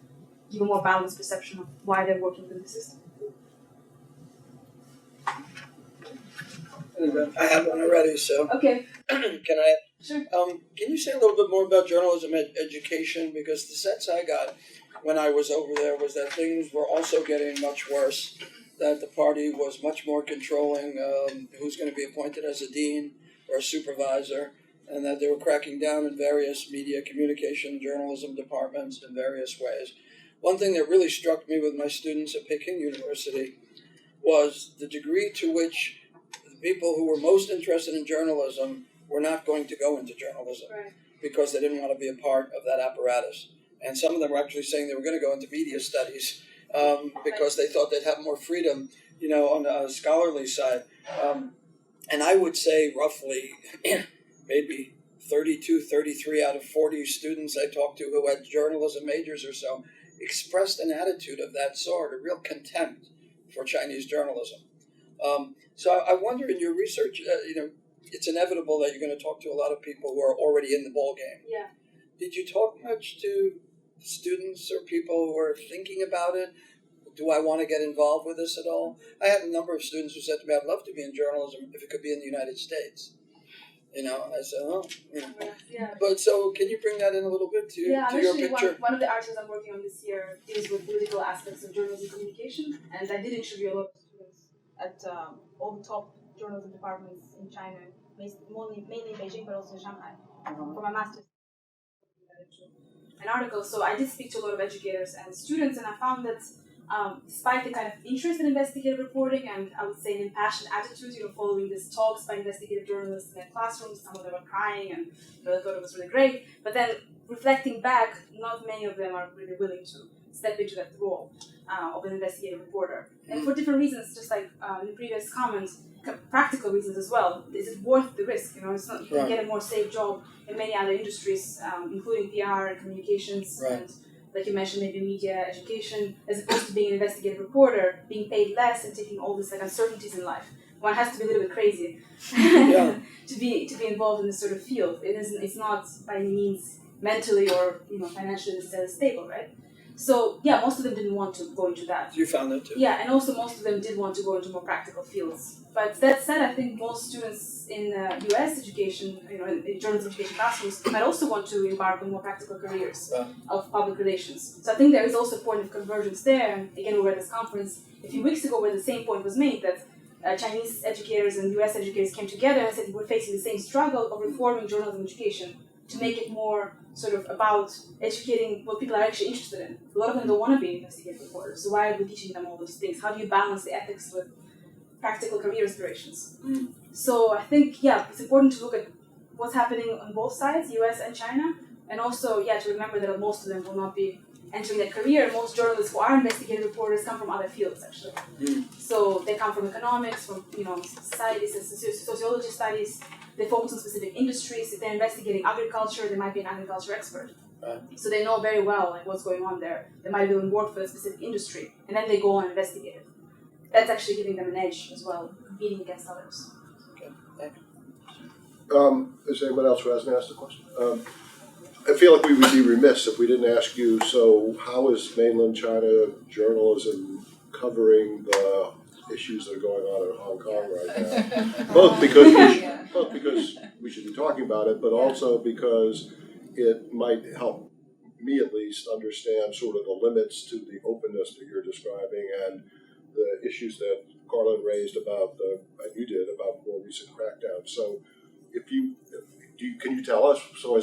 Speaker 1: give a more balanced perception of why they're working within the system.
Speaker 3: I have one already, so.
Speaker 1: Okay.
Speaker 3: Can I?
Speaker 1: Sure.
Speaker 3: Can you say a little bit more about journalism education? Because the sense I got when I was over there was that things were also getting much worse, that the party was much more controlling who's going to be appointed as a dean or a supervisor, and that they were cracking down in various media, communication, journalism departments in various ways. One thing that really struck me with my students at Peking University was the degree to which the people who were most interested in journalism were not going to go into journalism because they didn't want to be a part of that apparatus. And some of them were actually saying they were going to go into media studies because they thought they'd have more freedom, on the scholarly side. And I would say roughly maybe 32, 33 out of 40 students I talked to who had journalism majors or so expressed an attitude of that sort, a real contempt for Chinese journalism. So I wonder, in your research, it's inevitable that you're going to talk to a lot of people who are already in the ball game.
Speaker 1: Yeah.
Speaker 3: Did you talk much to students or people who are thinking about it? Do I want to get involved with this at all? I had a number of students who said to me, I'd love to be in journalism if it could be in the United States. And I said,
Speaker 1: Yeah.
Speaker 3: But so can you bring that in a little bit to your picture?
Speaker 1: One of the articles I'm working on this year deals with political aspects of journalism communication, and I did interview a lot of students at all the top journalism departments in China, mainly in Beijing, but also in Shanghai, for my master's. An article, so I did speak to a lot of educators and students, and I found that despite the kind of interest in investigative reporting and I would say an impassioned attitude, following these talks by investigative journalists in their classrooms, some of them were crying and they thought it was really great. But then reflecting back, not many of them are really willing to step into that role of an investigative reporter. And for different reasons, just like in the previous comments, practical reasons as well. Is it worth the risk? It's not, you can get a more safe job in many other industries, including PR and communications and, like you mentioned, maybe media, education, as opposed to being an investigative reporter, being paid less and taking all these uncertainties in life. One has to be a little bit crazy to be involved in this sort of field. It's not by any means mentally or financially necessarily stable, right? So most of them didn't want to go into that.
Speaker 3: You found that too.
Speaker 1: Yeah, and also most of them did want to go into more practical fields. But that said, I think most students in U.S. education, in journalism education classrooms, might also want to embark on more practical careers of public relations. So I think there is also a point of convergence there. And again, we were at this conference a few weeks ago where the same point was made that Chinese educators and U.S. educators came together and said we're facing the same struggle of reforming journalism education to make it more sort of about educating what people are actually interested in. A lot of them don't want to be investigative reporters, so why are we teaching them all those things? How do you balance the ethics with practical career aspirations? So I think, it's important to look at what's happening on both sides, US and China, and also, to remember that most of them will not be entering that career. Most journalists who are investigative reporters come from other fields, actually. So they come from economics, from societies, sociology studies. They focus on specific industries. If they're investigating agriculture, they might be an agriculture expert. So they know very well what's going on there. They might be doing work for a specific industry, and then they go on and investigate it. That's actually giving them an edge as well, competing against others.
Speaker 3: Okay, thank you.
Speaker 7: Is anyone else who hasn't asked a question? I feel like we would be remiss if we didn't ask you, so how is mainland China journalism covering the issues that are going on in Hong Kong right now? Both because we should be talking about it, but also because it might help me at least understand sort of the limits to the openness that you're describing and the issues that Carlin raised about and you did about more recent crackdowns. So can you tell us, so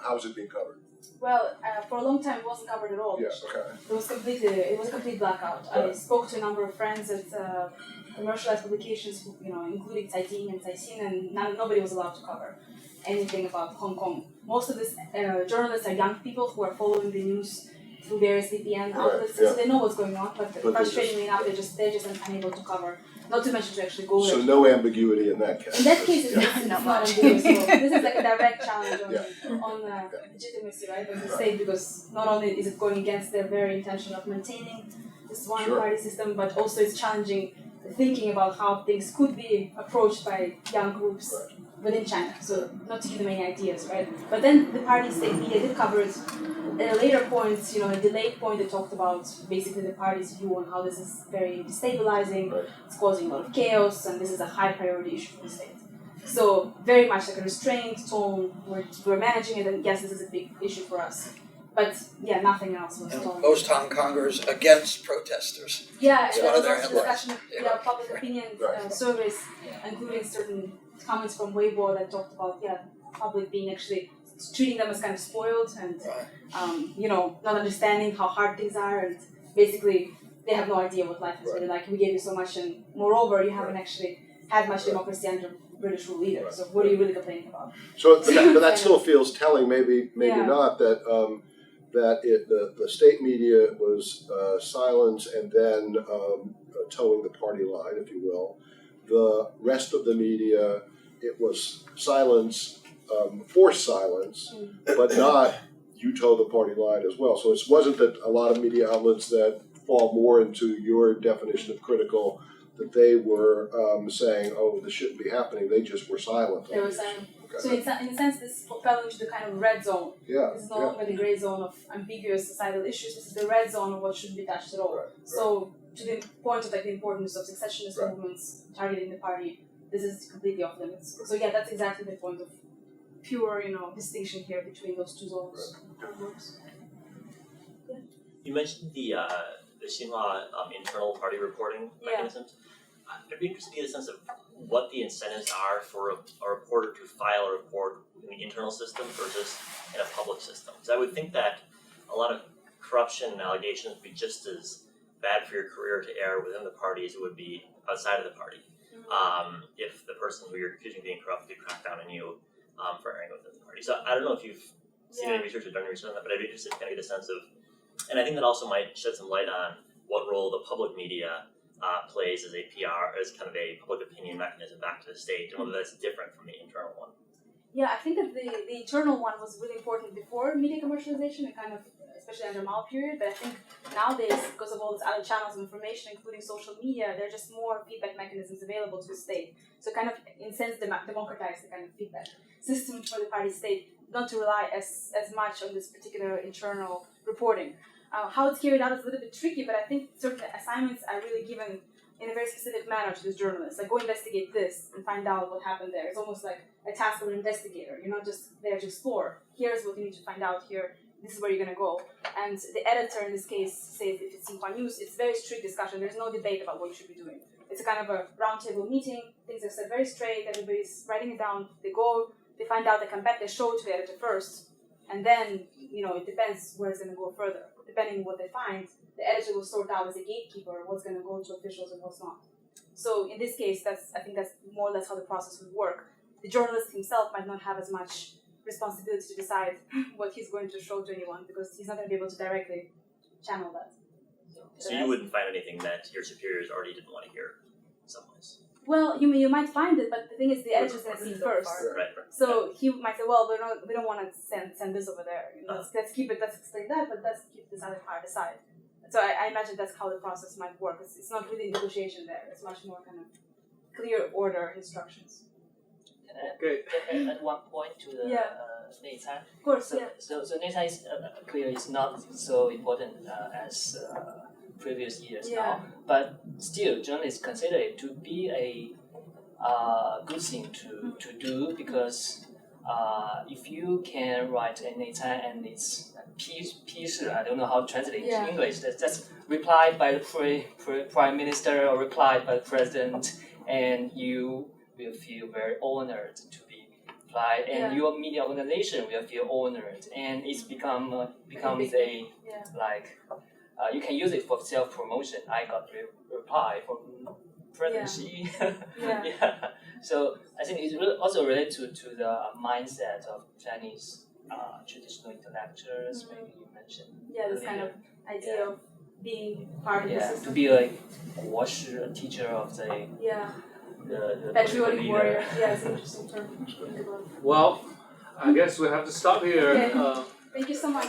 Speaker 7: how is it being covered?
Speaker 1: Well, for a long time it wasn't covered at all.
Speaker 7: Yeah, okay.
Speaker 1: It was a complete blackout. I spoke to a number of friends at commercialized publications, including Caixin and Caixin, and nobody was allowed to cover anything about Hong Kong. Most of these journalists are young people who are following the news through various VPN outlets, so they know what's going on, but frustratingly enough, they're just unable to to not to mention to actually go there.
Speaker 7: So no ambiguity in that case.
Speaker 1: In that case, it's not ambiguous. So this is like a direct challenge on legitimacy, right, of the state, because not only is it going against their very intention of maintaining this one-party system, but also it's challenging thinking about how things could be approached by young groups within China. So not to give them any ideas, right? But then the party state media did cover it. At a later point, a delayed point, they talked about basically the party's view on how this is very destabilizing, it's causing a lot of chaos, and this is a high priority issue for the state. So very much like a restrained tone, we're managing it, and yes, this is a big issue for us. But nothing else was told.
Speaker 3: Most Hong Kongers against protesters.
Speaker 1: It's
Speaker 3: one of their
Speaker 1: discussion of public opinion surveys, including certain comments from Weibo that talked about public being actually treating them as kind of spoiled and not understanding how hard things are, and basically they have no idea what life is really like. We gave you so much, and moreover, you haven't actually had much democracy under British rule either. So what are you really complaining about?
Speaker 7: So, but that still feels telling. Maybe not that the state media was silence and then towing the party line, if you will. The rest of the media, it was silence force silence, but not you toe the party line as well. So it wasn't that a lot of media outlets that fall more into your definition of critical, that they were saying, oh, this shouldn't be happening. They just were silent.
Speaker 1: They were silent. Okay. So in a sense, this fell into the kind of red zone.
Speaker 7: Yeah.
Speaker 1: This is no longer the gray zone of ambiguous societal issues. This is the red zone of what shouldn't be touched at all. Right. So to the point of like the importance of secessionist movements targeting the party, this is completely off limits. So yeah, that's exactly the point of pure, distinction here between those two zones.
Speaker 5: Yeah. You mentioned the Xinhua internal party reporting mechanisms. I'd be interested to get a sense of what the incentives are for a reporter to file a report in the internal system versus in a public system. Because I would think that a lot of corruption allegations would be just as bad for your career to air within the party as it would be outside of the party. If the person who you're accusing of being corrupt could crack down on you for airing within the party. So I don't know if you've seen any research or done any research on that, but I'd be interested to kind of get a sense of, and I think that also might shed some light on what role the public media plays as a PR, as kind of a public opinion mechanism back to the state, and whether that's different from the internal one.
Speaker 1: Yeah, I think that the internal one was really important before media commercialization, and kind of, especially under Mao period, but I think nowadays, because of all these other channels of information, including social media, there are just more feedback mechanisms available to the state. So kind of, in a sense, democratize the kind of feedback system for the party state, not to rely as much on this particular internal reporting. How it's carried out is a little bit tricky, but I think certain assignments are really given in a very specific manner to this journalist. Like, go investigate this and find out what happened there. It's almost like a task of an investigator. You're not just there to explore. Here's what you need to find out here. This is where you're going to go. And the editor, in this case, says if it's Xinhua News, it's very strict discussion. There's no debate about what you should be doing. It's a kind of a roundtable meeting. Things are said very straight. Everybody's writing it down. They go, they find out, they come back, they show it to the editor first. And then, it depends where it's going to go further. Depending on what they find, the editor will sort out as a gatekeeper what's going to go to officials and what's not. So in this case, I think that's more or less how the process would work. The journalist himself might not have as much responsibility to decide what he's going to show to anyone, because he's not going to be able to directly channel that.
Speaker 5: So you wouldn't find anything that your superiors already didn't want to hear in some ways?
Speaker 1: Well, you might find it, but the thing is, the editor's going to see it first.
Speaker 5: Right.
Speaker 1: So he might say, well, we don't want to send this over there. Let's keep it, let's explain that, but let's keep this other part aside. So I imagine that's how the process might work. It's not really negotiation there. It's much more kind of clear order instructions.
Speaker 8: Okay. At one point to the Neicai.
Speaker 1: Of course,
Speaker 8: So Neicai is clear is not so important as previous years now, but still journalists consider it to be a good thing to do, because if you can write a Neicai and it's piece, I don't know how to translate it in English, that's replied by the prime minister or replied by the president, and you will feel very honored to be replied, and your media organization will feel honored, and it's becomes a like you can use it for self-promotion. I got reply from presidency. So I think it's also related to the mindset of Chinese traditional intellectuals. Maybe you mentioned.
Speaker 1: Yeah, this kind of idea of being part of the system.
Speaker 8: To be like a teacher of the the
Speaker 1: patriotic warrior. Yeah, it's an interesting term.
Speaker 2: Well, I guess we have to stop here.
Speaker 1: Okay. Thank you so much.